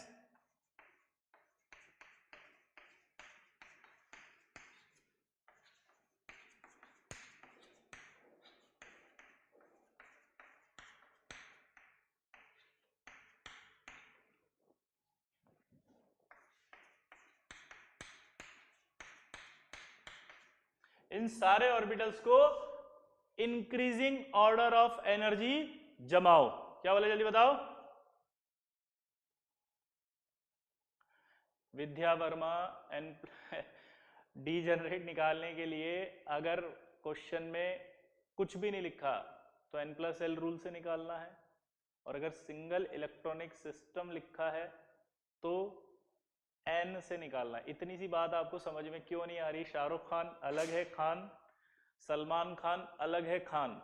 इन सारे ऑर्बिटल्स को इंक्रीजिंग ऑर्डर ऑफ एनर्जी जमाओ। क्या बोले, जल्दी बताओ। विद्या वर्मा एन डी जनरेट निकालने के लिए अगर क्वेश्चन में कुछ भी नहीं लिखा तो n+l रूल से निकालना है, और अगर सिंगल इलेक्ट्रॉनिक सिस्टम लिखा है तो n से निकालना है। इतनी सी बात आपको समझ में क्यों नहीं आ रही? शाहरुख खान अलग है खान, सलमान खान अलग है खान।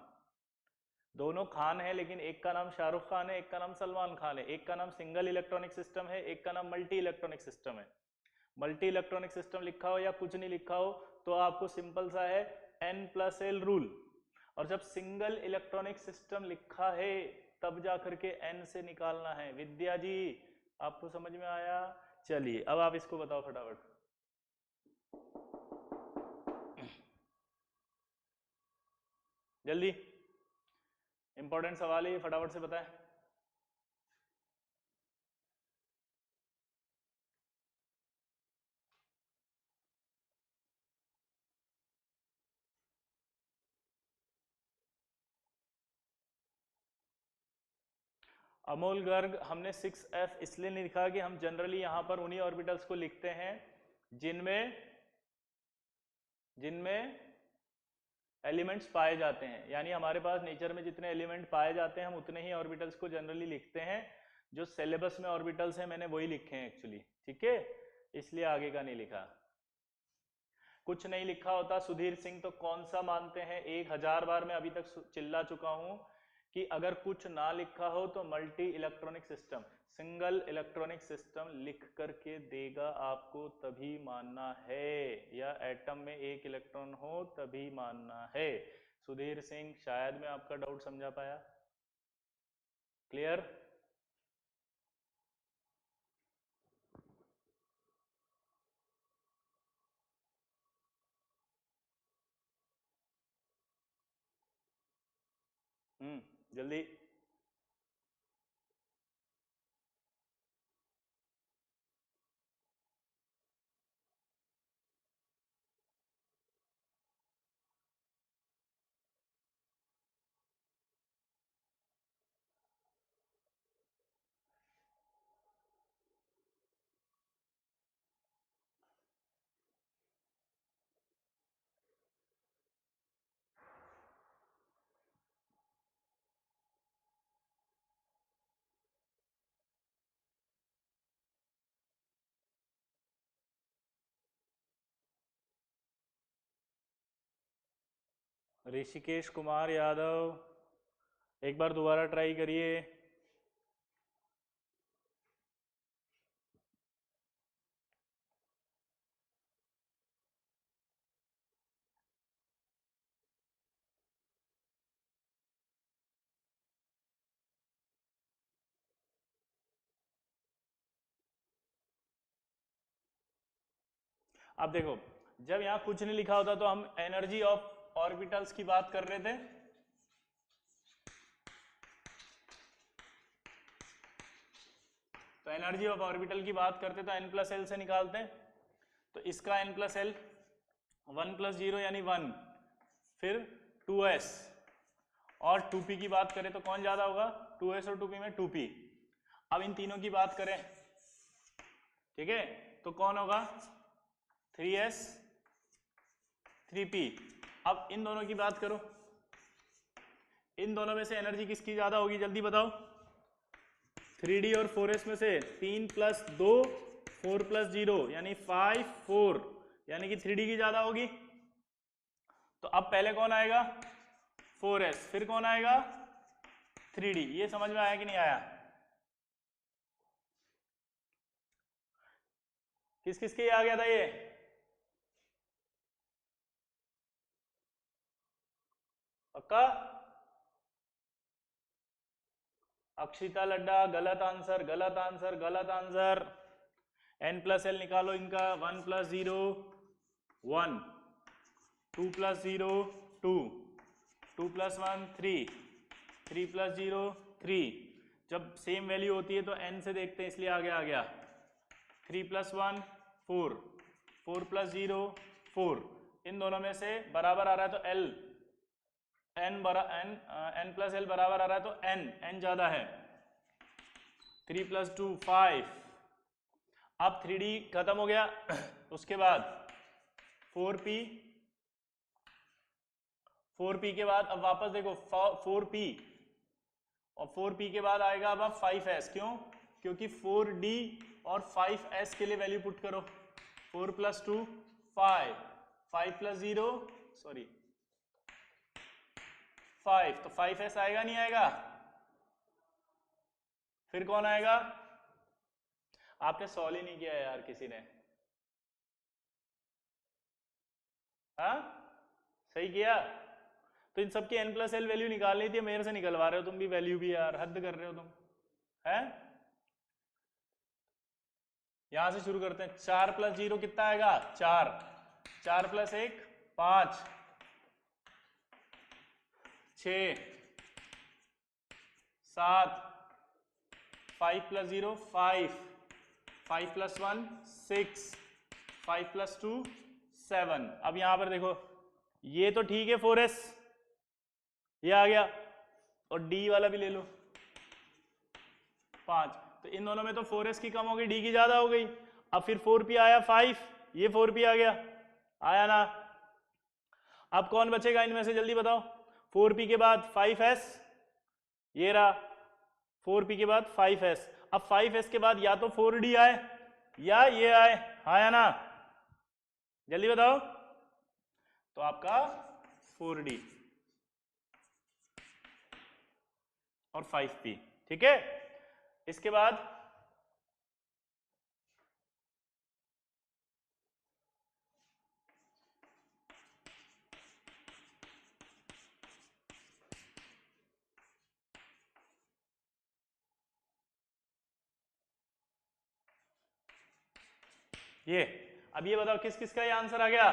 दोनों खान है, लेकिन एक का नाम शाहरुख खान है, एक का नाम सलमान खान है। एक का नाम सिंगल इलेक्ट्रॉनिक सिस्टम है, एक का नाम मल्टी इलेक्ट्रॉनिक सिस्टम है। मल्टी इलेक्ट्रॉनिक सिस्टम लिखा हो या कुछ नहीं लिखा हो तो आपको सिंपल सा है n+l रूल। और जब सिंगल इलेक्ट्रॉनिक सिस्टम लिखा है तब जा करके n से निकालना है। विद्या जी, आपको समझ में आया? चलिए, अब आप इसको बताओ फटाफट। जल्दी, इंपॉर्टेंट सवाल है ये, फटाफट से बताएं। अमोल गर्ग, हमने 6f इसलिए नहीं लिखा कि हम जनरली यहां पर उन्हीं ऑर्बिटल्स को लिखते हैं जिनमें एलिमेंट्स पाए जाते हैं। यानी हमारे पास नेचर में जितने एलिमेंट पाए जाते हैं हम उतने ही ऑर्बिटल्स को जनरली लिखते हैं। जो सिलेबस में ऑर्बिटल्स हैं मैंने वही लिखे हैं एक्चुअली, ठीक है? इसलिए आगे का नहीं लिखा। कुछ नहीं लिखा होता सुधीर सिंह तो कौन सा मानते हैं? 1000 बार मैं अभी तक चिल्ला चुका हूं कि अगर कुछ ना लिखा हो तो multi electronic system, single electronic system लिख करके देगा आपको तभी मानना है, या एटम में एक इलेक्ट्रॉन हो तभी मानना है। सुधीर सिंह, शायद मैं आपका डाउट समझा पाया। क्लियर? जल्दी। ऋषिकेश कुमार यादव, एक बार दोबारा ट्राई करिए। अब देखो, जब यहां कुछ नहीं लिखा होता तो हम एनर्जी ऑफ ऑर्बिटल्स की बात कर रहे थे। तो एनर्जी ऑफ ऑर्बिटल की बात करते तो n+l से निकालते हैं। तो इसका n+l 1+0 यानी 1, फिर 2s, और 2p की बात करें तो कौन ज्यादा होगा? 2s और 2p में 2p। अब इन तीनों की बात करें, ठीक है, तो कौन होगा? 3s 3p। अब इन दोनों की बात करो, इन दोनों में से एनर्जी किसकी ज्यादा होगी? जल्दी बताओ। 3D और 4s में से 3 + 2 4 + 0 यानी 5 4, यानी कि 3D की ज्यादा होगी। तो अब पहले कौन आएगा? 4s, फिर कौन आएगा? 3D। ये समझ में आया कि नहीं आया? किस किस के आ गया था ये? पक्का? अक्षिता लड्डा, गलत आंसर, गलत आंसर, गलत आंसर। n + l निकालो इनका। 1 + 0 1, 2 + 0 2, 2 + 1 3, 3 + 0 3। जब सेम वैल्यू होती है तो n से देखते हैं, इसलिए आगे आ गया। 3 + 1 4, 4 + 0 4। इन दोनों में से बराबर आ रहा है तो l, n + l बराबर आ रहा है तो n ज्यादा है। 3 + 2 5। अब 3D खत्म हो गया। उसके बाद 4p, 4p के बाद अब वापस देखो 4p, और 4p के बाद आएगा अब 5s। क्यों? क्योंकि 4D और 5s के लिए वैल्यू पुट करो। 4 + 2 5, 5 + 0 सॉरी 5, तो 5s आएगा नहीं आएगा? फिर कौन आएगा? आपने सॉल्व ही नहीं किया यार किसी ने। हाँ सही किया। तो इन सबकी n + l वैल्यू निकालनी थी, मेरे से निकलवा रहे हो तुम भी वैल्यू भी यार, हद कर रहे हो तुम। हैं? यहां से शुरू करते हैं। 4 + 0 कितना आएगा? 4, 4 + 1 5, 6 7, 5 + 0 5, 5 + 1 6, 5 + 2 7। अब यहां पर देखो, ये तो ठीक है 4s, ये आ गया, और d वाला भी ले लो 5। तो इन दोनों में तो 4s की कम हो गई, d की ज्यादा हो गई। अब फिर 4p आया 5, ये 4p आ गया, आया ना? अब कौन बचेगा इनमें से, जल्दी बताओ। 4p के बाद 5s, ये रहा 4p के बाद 5s। अब 5s के बाद या तो 4d आए या ये आए, आया ना? जल्दी बताओ। तो आपका 4d और 5p, ठीक है। इसके बाद ये, अब ये बताओ किस किस का ये आंसर आ गया?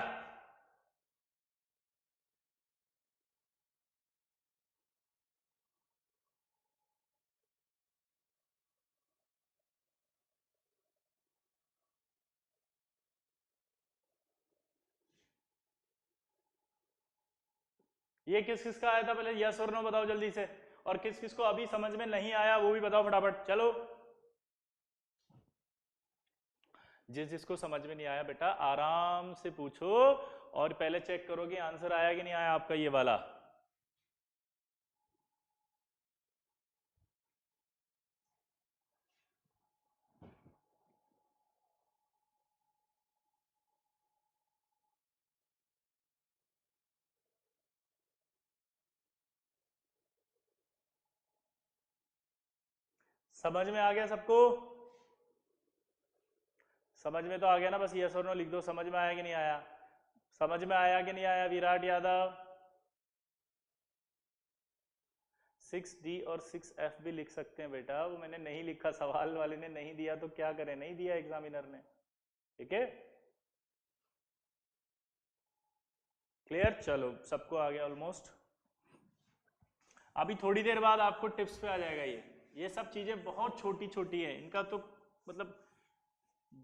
ये किस किस का आया था? पहले यस और नो बताओ जल्दी से। और किस किस को अभी समझ में नहीं आया वो भी बताओ फटाफट, चलो। जिस जिसको समझ में नहीं आया बेटा आराम से पूछो, और पहले चेक करो कि आंसर आया कि नहीं आया आपका ये वाला। समझ में आ गया सबको? समझ में तो आ गया ना, बस यस और नो लिख दो। समझ में आया कि नहीं आया? समझ में आया कि नहीं आया विराट यादव? 6D और 6F भी लिख सकते हैं बेटा, वो मैंने नहीं लिखा, सवाल वाले ने नहीं दिया तो क्या करें, नहीं दिया एग्जामिनर ने, ठीक है। क्लियर? चलो सबको आ गया ऑलमोस्ट। अभी थोड़ी देर बाद आपको टिप्स पे आ जाएगा। ये सब चीजें बहुत छोटी छोटी है, इनका तो मतलब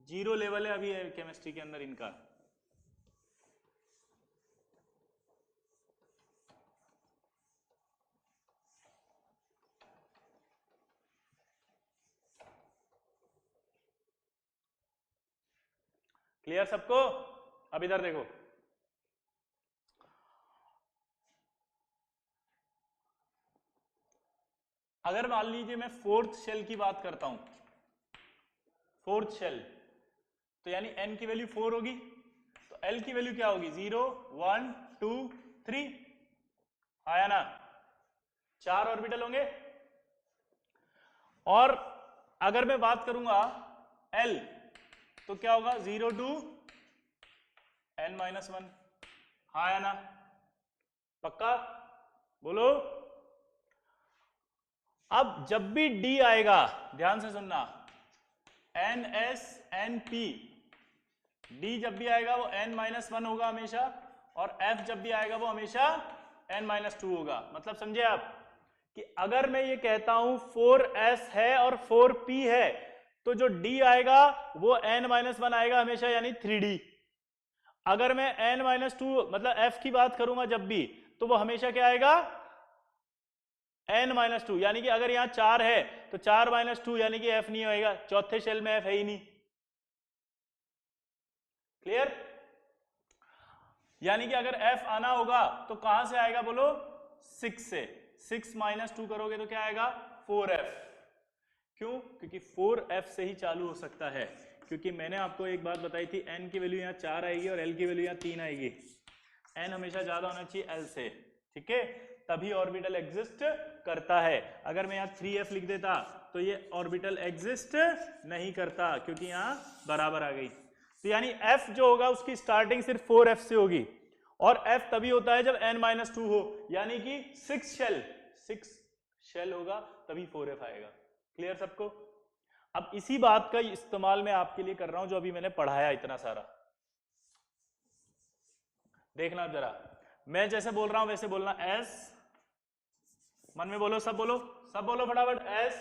जीरो लेवल है अभी केमिस्ट्री के अंदर इनका। क्लियर सबको? अब इधर देखो, अगर मान लीजिए मैं फोर्थ शेल की बात करता हूं, फोर्थ शेल, तो यानी n की वैल्यू 4 होगी, तो l की वैल्यू क्या होगी? 0 1 2 3, आया ना? 4 ऑर्बिटल होंगे। और अगर मैं बात करूंगा l, तो क्या होगा? 0 टू n-1, आया ना? पक्का बोलो। अब जब भी d आएगा, ध्यान से सुनना, NS-NP, d जब भी आएगा वो n-1 होगा हमेशा, और f जब भी आएगा वो हमेशा n-2 होगा। मतलब समझे आप कि अगर मैं ये कहता हूं 4s है और 4p है, तो जो d आएगा वो n-1 आएगा हमेशा, यानी 3d। अगर मैं n-2 मतलब f की बात करूंगा जब भी, तो वो हमेशा क्या आएगा? n-2, यानी कि अगर यहां 4 है तो 4-2, यानी कि f नहीं होएगा, चौथे शेल में f है ही नहीं। क्लियर? यानी कि अगर f आना होगा तो कहां से आएगा बोलो? 6 से। 6 - 2 करोगे तो क्या आएगा? 4f। क्यों? क्योंकि 4f से ही चालू हो सकता है, क्योंकि मैंने आपको एक बात बताई थी, n की वैल्यू यहाँ 4 आएगी और l की वैल्यू यहाँ 3 आएगी। n हमेशा ज्यादा होना चाहिए l से, ठीक है? तभी ऑर्बिटल एग्जिस्ट करता है। अगर मैं यहाँ 3f लिख देता तो ये ऑर्बिटल एग्जिस्ट नहीं करता, क्योंकि यहाँ बराबर आ गई। तो यानी f जो होगा उसकी स्टार्टिंग सिर्फ 4f से होगी, और f तभी होता है जब n-2 हो, यानी कि 6 शेल होगा तभी 4f आएगा। क्लियर सबको? अब इसी बात का इस्तेमाल मैं आपके लिए कर रहा हूं जो अभी मैंने पढ़ाया इतना सारा। देखना अब जरा, मैं जैसे बोल रहा हूं वैसे बोलना। एस, मन में बोलो, सब बोलो, सब बोलो फटाफट। S,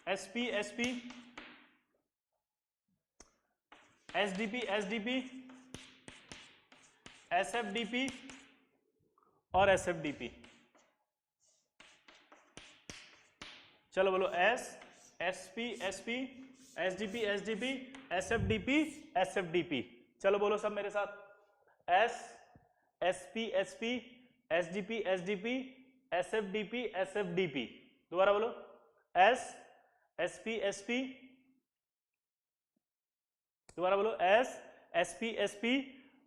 SP, SP, SDP, SDP, SFDP और एसएफडीपी। चलो बोलो। S, SP, SP, SDP, SDP, SFDP, SFDP. चलो बोलो सब मेरे साथ। S, SP, SP, SDP, SDP, SFDP, SFDP. दोबारा बोलो। एस, एसपी, एसपी, दोबारा बोलो। S, SP, SP,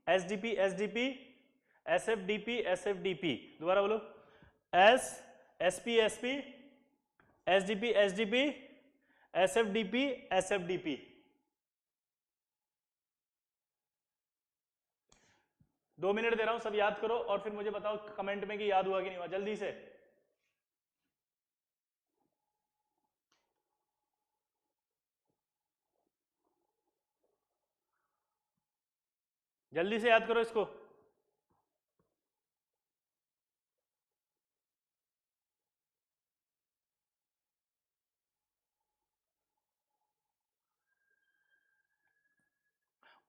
SDP, SDP, SFDP, SFDP. दोबारा बोलो। S, SP, SP, SDP, SDP, SFDP, SFDP. दो मिनट दे रहा हूं, सब याद करो और फिर मुझे बताओ कमेंट में कि याद हुआ कि नहीं हुआ, जल्दी से। जल्दी से याद करो इसको।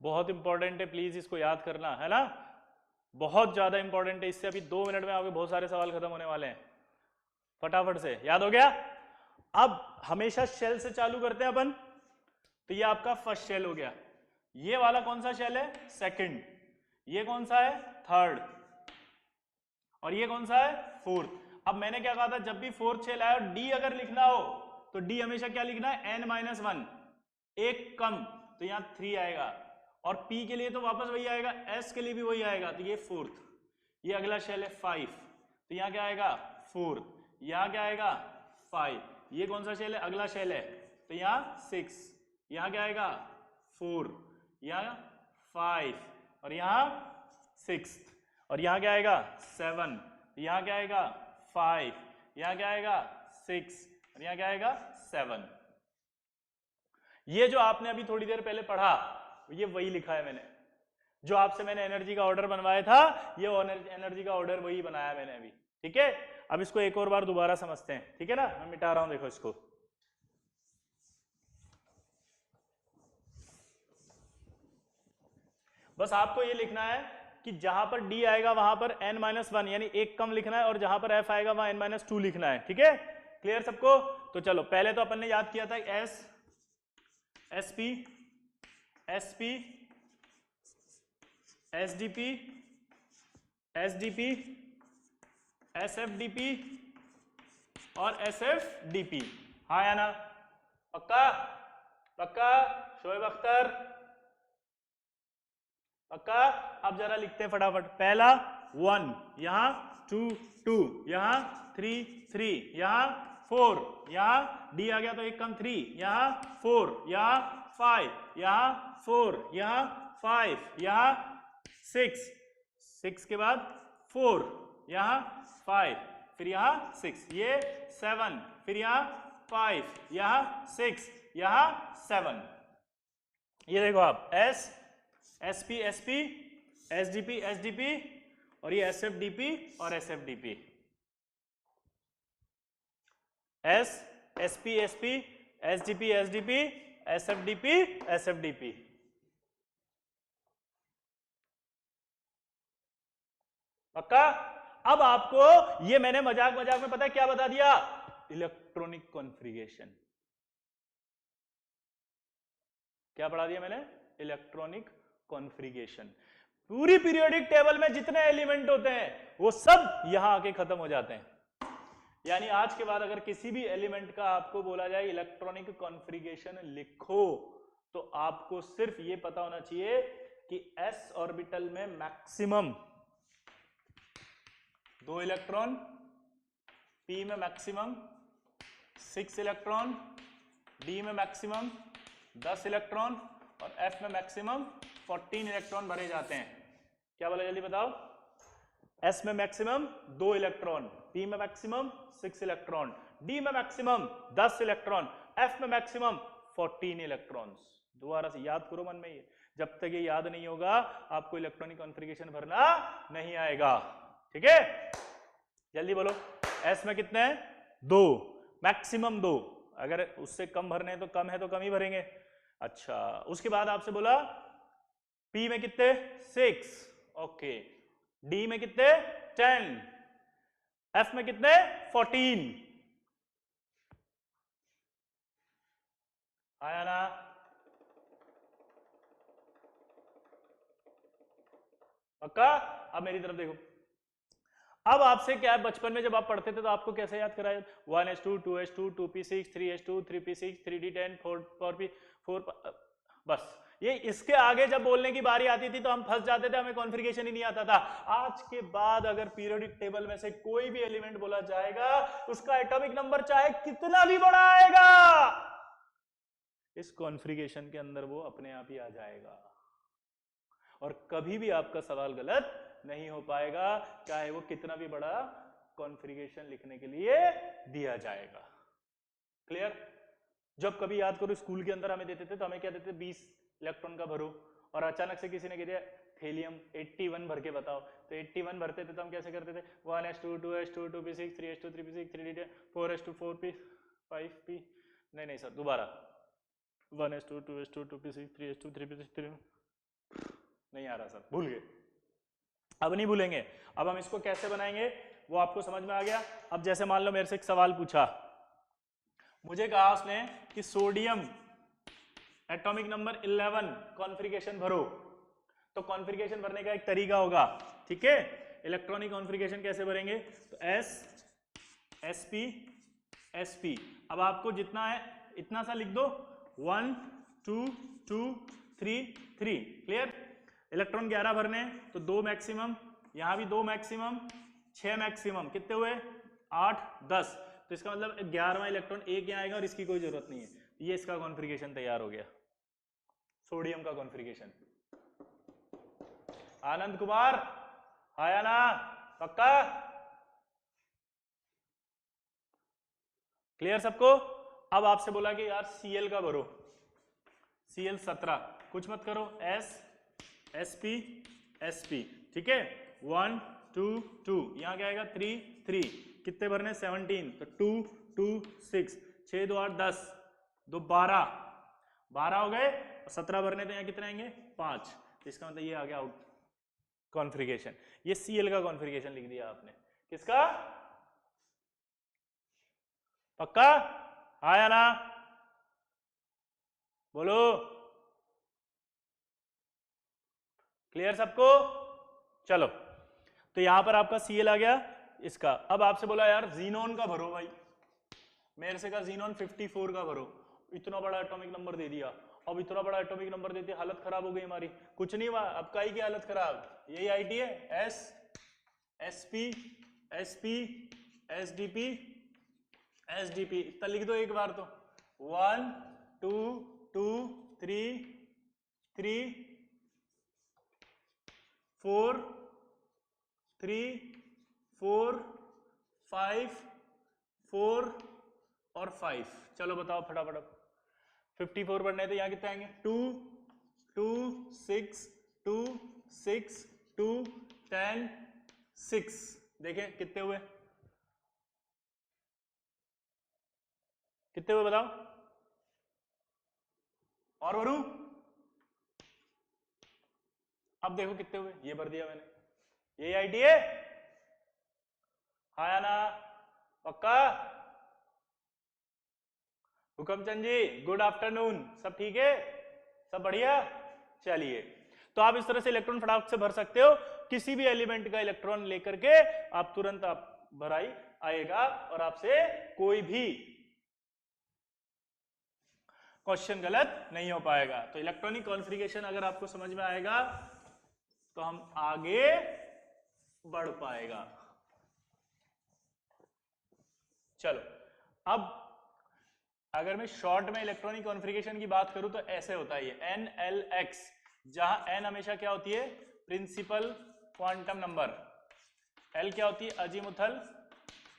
बहुत इंपॉर्टेंट है, प्लीज इसको याद करना, है ना? बहुत ज्यादा इंपॉर्टेंट है। इससे अभी 2 मिनट में आपके बहुत सारे सवाल खत्म होने वाले हैं। फटाफट से याद हो गया? अब हमेशा शेल से चालू करते हैं अपन, तो ये आपका फर्स्ट शेल हो गया। ये वाला कौन सा शेल है? सेकंड। ये कौन सा है? थर्ड। और ये कौन सा है? फोर्थ। अब मैंने क्या कहा था, जब भी फोर्थ शेल आया और डी अगर लिखना हो तो डी हमेशा क्या लिखना है? n-1, एक कम, तो यहां 3 आएगा। और p के लिए तो वापस वही आएगा, s के लिए भी वही आएगा, तो ये फोर्थ। ये अगला शेल है 5, तो यहां क्या आएगा? 4। यहां क्या आएगा? 5। ये कौन सा शेल है? अगला शेल है, तो यहां 6। यहां क्या आएगा? 4। यहां 5 और यहां 6। और यहां क्या आएगा? 7। यहां क्या आएगा? 5। यहां क्या आएगा? 6 और यहां क्या आएगा? 7। ये जो आपने अभी थोड़ी देर पहले पढ़ा, ये वही लिखा है मैंने, जो आपसे मैंने एनर्जी का ऑर्डर बनवाया था, ये एनर्जी का ऑर्डर वही बनाया मैंने अभी। ठीक है? अब इसको एक और बार दोबारा समझते हैं, ठीक है ना? मैं मिटा रहा हूं, देखो इसको। बस आपको ये लिखना है कि जहां पर d आएगा वहां पर n-1 यानी एक कम लिखना है, और जहां पर f आएगा वहां n-2 लिखना है। ठीक है? क्लियर सबको? तो चलो, पहले तो अपन ने याद किया था s, sp, sp, sdp, sdp, sfdp, और SFDP। हाँ या ना? पक्का? पक्का? शोएब अख्तर पक्का? अब जरा लिखते हैं फटाफट। पहला 1, यहां 2 2, यहां 3 3, यहां 4, यहां D आ गया तो एक कम 3, यहां 4, यहां 5, यहां 4, यहां 5, यहां 6 6 के बाद 4, यहां 5, फिर यहां 6, ये 7, फिर यहां 5, यहां 6, यहां 7। ये देखो आप S SP SP, SDP SDP, और ये SFDP और SFDP। S SP SP, SDP SDP, SFDP SFDP। पक्का? अब आपको ये मैंने मजाक मजाक में पता है क्या बता दिया? Electronic configuration. क्या पढ़ा दिया मैंने? Electronic configuration. पूरी पीरियोडिक टेबल में जितने एलिमेंट होते हैं वो सब यहां आके खत्म हो जाते हैं। यानी आज के बाद अगर किसी भी एलिमेंट का आपको बोला जाए इलेक्ट्रॉनिक कॉन्फ़िगरेशन लिखो, तो आपको सिर्फ ये पता होना चाहिए कि s ऑर्बिटल में मैक्सिमम 2 इलेक्ट्रॉन, p में मैक्सिमम 6 इलेक्ट्रॉन, d में मैक्सिमम 10 इलेक्ट्रॉन और f में मैक्सिमम 14 इलेक्ट्रॉन भरे जाते हैं। क्या बोला जल्दी बताओ? s में मैक्सिमम 2 इलेक्ट्रॉन, p में मैक्सिमम 6 इलेक्ट्रॉन, d में मैक्सिमम 10 इलेक्ट्रॉन, f में मैक्सिमम 14 इलेक्ट्रॉन्स। दोबारा से याद करो मन में, ये जब तक ये याद नहीं होगा आपको इलेक्ट्रॉनिक कॉन्फ़िगरेशन भरना नहीं आएगा। ठीक है, जल्दी बोलो। s में कितने हैं? 2, मैक्सिमम 2। अगर उससे कम भरने हैं तो कम है तो कम ही भरेंगे। अच्छा, उसके बाद आपसे बोला p में कितने? 6, ओके। d में कितने? 10, f में कितने? 14। आया ना? पक्का? अब मेरी तरफ देखो। अब आपसे क्या है, बचपन में जब आप पढ़ते थे तो आपको कैसे याद कराया? 1s2 2s2 2p6 3s2 3p6 3d10 4p 4, बस। ये इसके आगे जब बोलने की बारी आती थी तो हम फंस जाते थे, हमें कॉन्फ़िगरेशन ही नहीं आता था। आज के बाद अगर पीरियोडिक टेबल में से कोई भी एलिमेंट बोला जाएगा, उसका एटॉमिक नंबर चाहे कितना भी बड़ा आएगा, इस कॉन्फ़िगरेशन के अंदर वो अपने आप ही आ जाएगा और कभी भी आपका सवाल गलत नहीं हो पाएगा, चाहे वो कितना भी बड़ा कॉन्फ़िगरेशन लिखने के लिए दिया जाएगा। क्लियर? जब कभी याद करो स्कूल के अंदर हमें देते थे तो हमें क्या देते थे? 20 इलेक्ट्रॉन का भरो, और अचानक से किसी ने कह दिया थेलियम 81 भर के बताओ, तो 81 भरते थे तो हम कैसे करते थे? 1s2 2s2 2p6 3s2 3p6 3d10 4s2 4p 5p, नहीं सर दोबारा, 1s2 2s2 2p6 3s2 3p6 3, नहीं आ रहा सर, भूल गए। अब नहीं भूलेंगे। अब हम इसको कैसे बनाएंगे वो आपको समझ में आ गया। अब जैसे मान लो मेरे से एक सवाल पूछा, मुझे कहा उसने कि सोडियम एटॉमिक नंबर 11 कॉन्फ़िगरेशन भरो, तो कॉन्फ़िगरेशन भरने का एक तरीका होगा। ठीक है, इलेक्ट्रॉनिक कॉन्फ़िगरेशन कैसे भरेंगे? तो S SP SP, अब आपको जितना है इतना सा लिख दो, 1 2 2 3 3। क्लियर? इलेक्ट्रॉन 11 भरने हैं तो 2 मैक्सिमम, यहां भी 2 मैक्सिमम, 6 मैक्सिमम, कितने हुए? 8 10, तो इसका मतलब 11वां इलेक्ट्रॉन एक यहाँ आएगा और इसकी कोई जरूरत नहीं है। ये इसका कॉन्फ़िगरेशन तैयार हो गया, सोडियम का कॉन्फ़िगरेशन। आनंद कुमार आया ना? पक्का? क्लियर सबको? अब आपसे बोला कि यार Cl का भरो, Cl 17, कुछ मत करो, S SP SP। ठीक है, 1 2 2, यहां क्या आएगा? 3 3, कितने भरने? 17, तो 2 2 6, 6 2 8 10, 2 12, 12 हो गए, 17 भरने तो यहाँ कितने आएंगे? 5। इसका मतलब ये आ गया आउट कॉन्फ़िगरेशन। ये Cl का कॉन्फ़िगरेशन लिख दिया आपने। किसका? पक्का? आया ना? बोलो। क्लियर सबको? चलो, तो यहां पर आपका Cl आ गया इसका। अब आपसे बोला यार जीनोन का भरो भाई, मेरे से कहा जीनॉन 54 का भरो, इतना बड़ा एटॉमिक नंबर दे दिया, अब इतना बड़ा एटॉमिक नंबर देते हालत खराब हो गई हमारी, कुछ नहीं हुआ, अब का ही की हालत खराब, यही आईटी है, S SP SP SDP SDP, इतना लिख दो एक बार तो, 1 2 2 3 3 4 3 4 5 4 और 5, चलो बताओ फटाफट, 54 बढ़ने तो यहाँ कितने आएंगे, 2 2 6 2 6 2 10 6, देखें कितने हुए, कितने हुए बताओ, और भरू, अब देखो कितने हुए, ये भर दिया मैंने, यही आईडी है, हाँ या ना, पक्का, हुकमचंद जी गुड आफ्टरनून, सब ठीक है, सब बढ़िया, चलिए, तो आप इस तरह से इलेक्ट्रॉन फटाफट से भर सकते हो, किसी भी एलिमेंट का इलेक्ट्रॉन लेकर के आप तुरंत आप भराई आएगा और आपसे कोई भी क्वेश्चन गलत नहीं हो पाएगा। तो इलेक्ट्रॉनिक कॉन्फ़िगरेशन अगर आपको समझ में आएगा तो हम आगे बढ़ पाएगा। चलो, अब अगर मैं शॉर्ट में इलेक्ट्रॉनिक कॉन्फ़िगरेशन की बात करूं तो ऐसे होता है ये NLX, जहां N हमेशा क्या होती है, प्रिंसिपल क्वांटम नंबर, L क्या होती है, अजीमुथल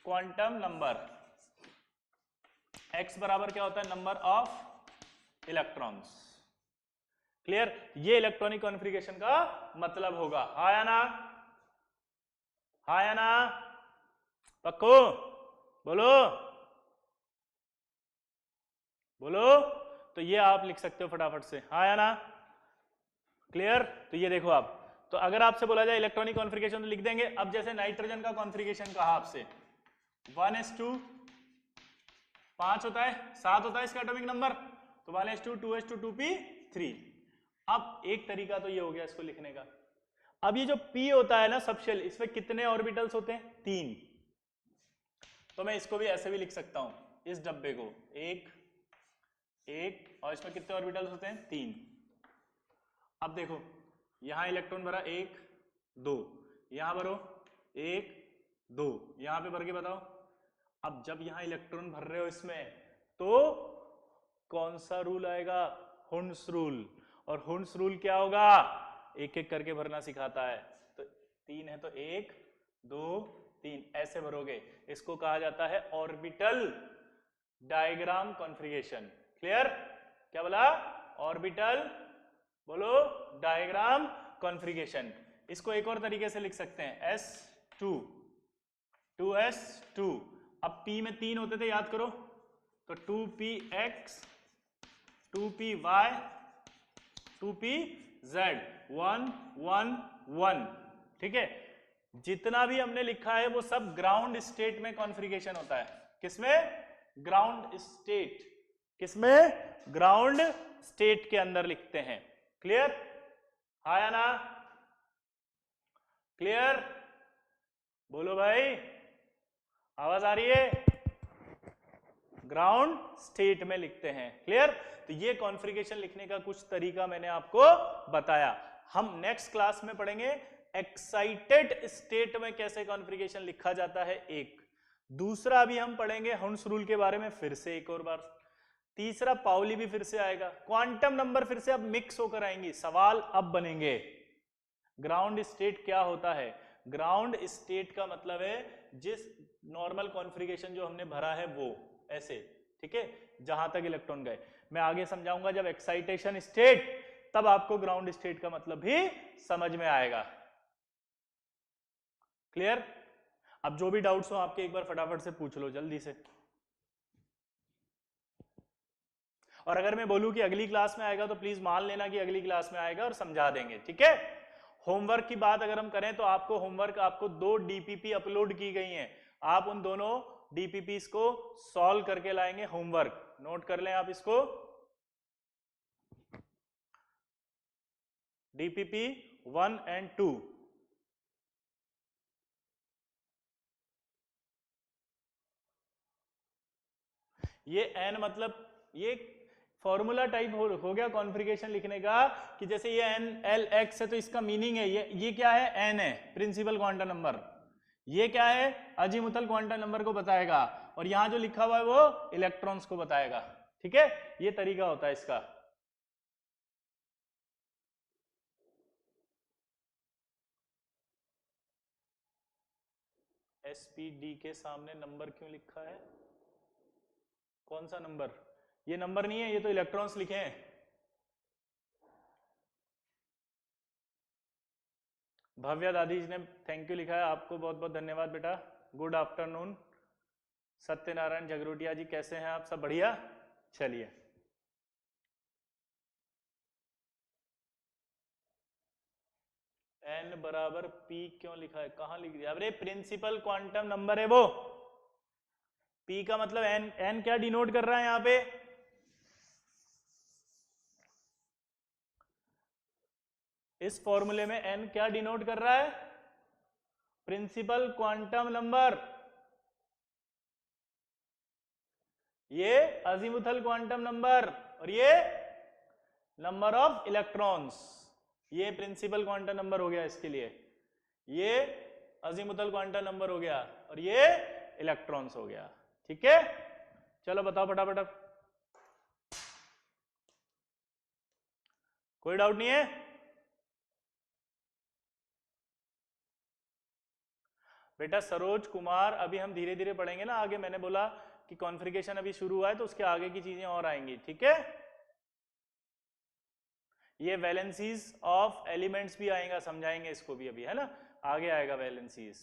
क्वांटम नंबर, X बराबर क्या होता है, नंबर ऑफ इलेक्ट्रॉन्स। क्लियर, ये इलेक्ट्रॉनिक कॉन्फ़िगरेशन का मतलब होगा, हाँ या ना, हाँ या ना, पक्को बोलो बोलो, तो ये आप लिख सकते हो फटाफट से, हाँ या ना, क्लियर। तो ये देखो आप, तो अगर आपसे बोला जाए इलेक्ट्रॉनिक कॉन्फ़िगरेशन तो लिख देंगे। अब जैसे नाइट्रोजन का कॉन्फ़िगरेशन कहा आपसे, 1s2 5 होता है, 7 होता है इसका एटॉमिक नंबर, तो 1s2 2s2 2p3। अब एक तरीका तो ये हो गया इसको लिखने का। अब ये जो p होता है ना सबशेल, इसमें कितने ऑर्बिटल्स होते हैं, 3, तो मैं इसको भी ऐसे भी लिख सकता हूं, इस डब्बे को एक एक, और इसमें कितने ऑर्बिटल्स होते हैं, 3। अब देखो यहां इलेक्ट्रॉन भरा 1 2, यहां भरो 1 2, यहां पे भर के बताओ। अब जब यहां इलेक्ट्रॉन भर रहे हो इसमें, तो कौन सा रूल आएगा, हुंड्स रूल, और हुंड्स रूल क्या होगा, एक एक करके भरना सिखाता है। तो 3 है तो 1 2 3 ऐसे भरोगे, इसको कहा जाता है ऑर्बिटल डायग्राम कॉन्फ़िगरेशन। क्लियर, क्या बोला, ऑर्बिटल बोलो डायग्राम कॉन्फ़िगरेशन। इसको एक और तरीके से लिख सकते हैं, S2 2s2, अब p में 3 होते थे याद करो, तो 2px 2py 2pz 1 1 1, ठीक है। जितना भी हमने लिखा है वो सब ग्राउंड स्टेट में कॉन्फ़िगरेशन होता है, किसमें, ग्राउंड स्टेट, किसमें, ग्राउंड स्टेट के अंदर लिखते हैं। क्लियर, हाँ या ना, क्लियर, बोलो भाई, आवाज आ रही है, ग्राउंड स्टेट में लिखते हैं। क्लियर, तो ये कॉन्फ़िगरेशन लिखने का कुछ तरीका मैंने आपको बताया। हम नेक्स्ट क्लास में पढ़ेंगे एक्साइटेड स्टेट में कैसे कॉन्फ़िगरेशन लिखा जाता है, एक दूसरा भी हम पढ़ेंगे हुंड्स रूल के बारे में फिर से एक और बार, तीसरा पाउली भी फिर से आएगा, क्वांटम नंबर फिर से अब मिक्स होकर आएंगी। सवाल अब बनेंगे, ग्राउंड स्टेट क्या होता है, ग्राउंड स्टेट का मतलब है जिस नॉर्मल कॉन्फ़िगरेशन जो हमने भरा है वो ऐसे, ठीक है, जहां तक इलेक्ट्रॉन गए। मैं आगे समझाऊंगा जब एक्साइटेशन स्टेट, तब आपको ग्राउंड स्टेट का मतलब भी समझ में आएगा। क्लियर, अब जो भी डाउट्स हो आपके एक बार फटाफट से पूछ लो जल्दी से, और अगर मैं बोलूं कि अगली क्लास में आएगा तो प्लीज मान लेना कि अगली क्लास में आएगा और समझा देंगे, ठीक है। होमवर्क की बात अगर हम करें तो आपको होमवर्क, आपको 2 डीपीपी अपलोड की गई हैं, आप उन दोनों डीपीपीस को सॉल्व करके लाएंगे। होमवर्क नोट कर लें आप इसको, डीपीपी 1 और 2, ये n मतलब ये फॉर्मूला टाइप हो गया कॉन्फ़िगरेशन लिखने का कि जैसे ये n l x है तो इसका मीनिंग है ये क्या है, n है प्रिंसिपल क्वांटम नंबर, ये क्या है अजीमुथल क्वांटम नंबर को बताएगा, और यहां जो लिखा हुआ है वो इलेक्ट्रॉन्स को बताएगा। ठीक है, ये तरीका होता है इसका। SPD के सामने नंबर क्यों लिखा है, कौन सा नंबर, ये नंबर नहीं है, ये तो इलेक्ट्रॉन्स लिखे हैं। भव्या दादी जी ने थैंक यू लिखा है, आपको बहुत बहुत धन्यवाद बेटा। Good afternoon. सत्यनारायण झगरोटिया जी कैसे हैं आप, सब बढ़िया। चलिए, n बराबर p क्यों लिखा है, कहां लिख दिया, अरे प्रिंसिपल क्वांटम नंबर है वो। p का मतलब n क्या डिनोट कर रहा है यहां पे, इस फॉर्मूले में n क्या डिनोट कर रहा है, प्रिंसिपल क्वांटम नंबर। ये अजीमुथल क्वांटम नंबर और ये नंबर ऑफ इलेक्ट्रॉन्स, ये प्रिंसिपल क्वांटम नंबर हो गया इसके लिए, ये अजीमुथल क्वांटम नंबर हो गया और ये इलेक्ट्रॉन्स हो गया। ठीक है, चलो बताओ फटाफट, कोई डाउट नहीं है। बेटा सरोज कुमार, अभी हम धीरे धीरे पढ़ेंगे ना आगे, मैंने बोला कि कॉन्फ़िगरेशन अभी शुरू हुआ है तो उसके आगे की चीजें और आएंगी। ठीक है, ये वैलेंसीज ऑफ एलिमेंट्स भी आएगा, समझाएंगे इसको भी अभी, है ना, आगे आएगा वैलेंसीज।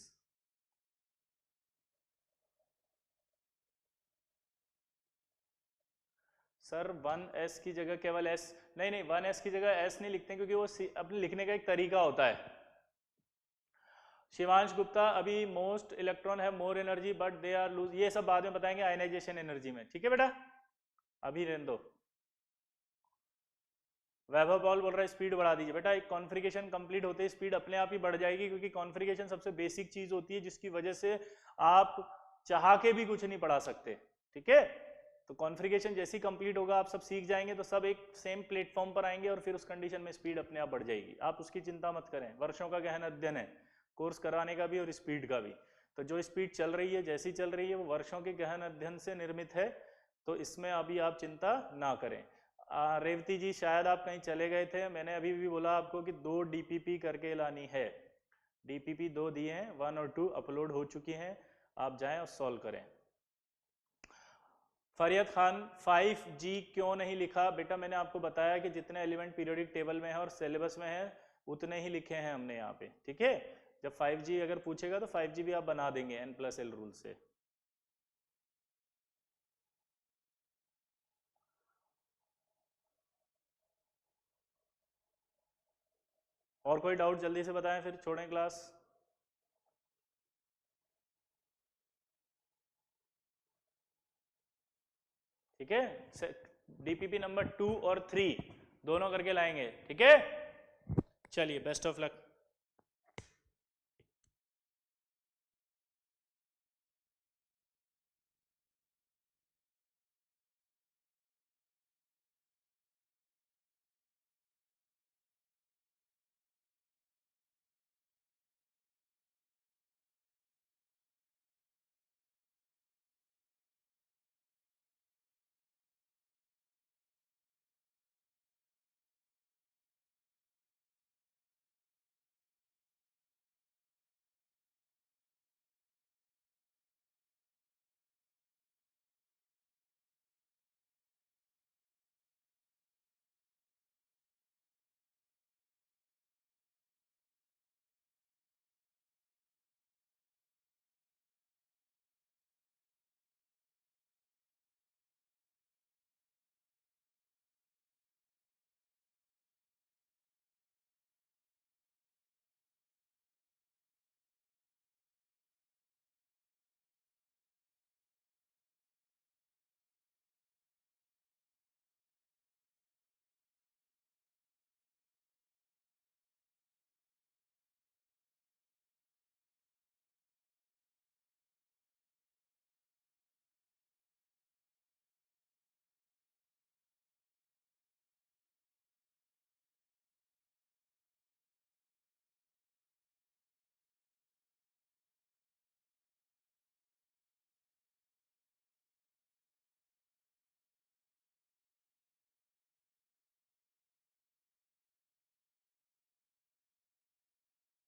सर 1s की जगह केवल s, नहीं 1s की जगह s नहीं लिखते क्योंकि वो अपने लिखने का एक तरीका होता है। शिवांश गुप्ता, अभी मोस्ट इलेक्ट्रॉन है more energy but they are lose, ये सब बाद में बताएंगे आयनाइजेशन एनर्जी में। ठीक है बेटा, अभी रहने दो। वैभव पॉल बोल रहा है स्पीड बढ़ा दीजिए, बेटा एक कॉन्फ़िगरेशन कंप्लीट होते ही स्पीड अपने आप ही बढ़ जाएगी, क्योंकि कॉन्फ़िगरेशन सबसे बेसिक चीज होती है जिसकी वजह से आप चाह के भी कुछ नहीं पढ़ा सकते। ठीक है, तो कॉन्फ़िगरेशन जैसे ही कंप्लीट होगा आप सब सीख जाएंगे तो सब एक सेम प्लेटफॉर्म पर आएंगे और फिर उस कंडीशन में स्पीड अपने आप बढ़ जाएगी, आप उसकी चिंता मत करें। वर्षों का गहन अध्ययन है कोर्स कराने का भी और स्पीड का भी, तो जो स्पीड चल रही है जैसी चल रही है वो वर्षों के गहन अध्ययन से निर्मित है, तो इसमें अभी आप चिंता ना करें। रेवती जी शायद आप कहीं चले गए थे, मैंने अभी भी बोला आपको कि 2 DPP करके लानी है, DPP 2 दिए हैं, 1 और 2 अपलोड हो चुकी हैं, आप जाएं और सॉल्व करें। फरियत खान 5G क्यों नहीं लिखा, बेटा मैंने आपको बताया कि जितने एलिमेंट पीरियोडिक टेबल में है और सिलेबस में है उतने ही लिखे हैं हमने यहाँ पे। ठीक है, जब 5G अगर पूछेगा तो 5G भी आप बना देंगे n+l रूल से। और कोई डाउट जल्दी से बताएं फिर छोड़ें क्लास। ठीक है, DPP नंबर 2 और 3 दोनों करके लाएंगे। ठीक है, चलिए बेस्ट ऑफ लक।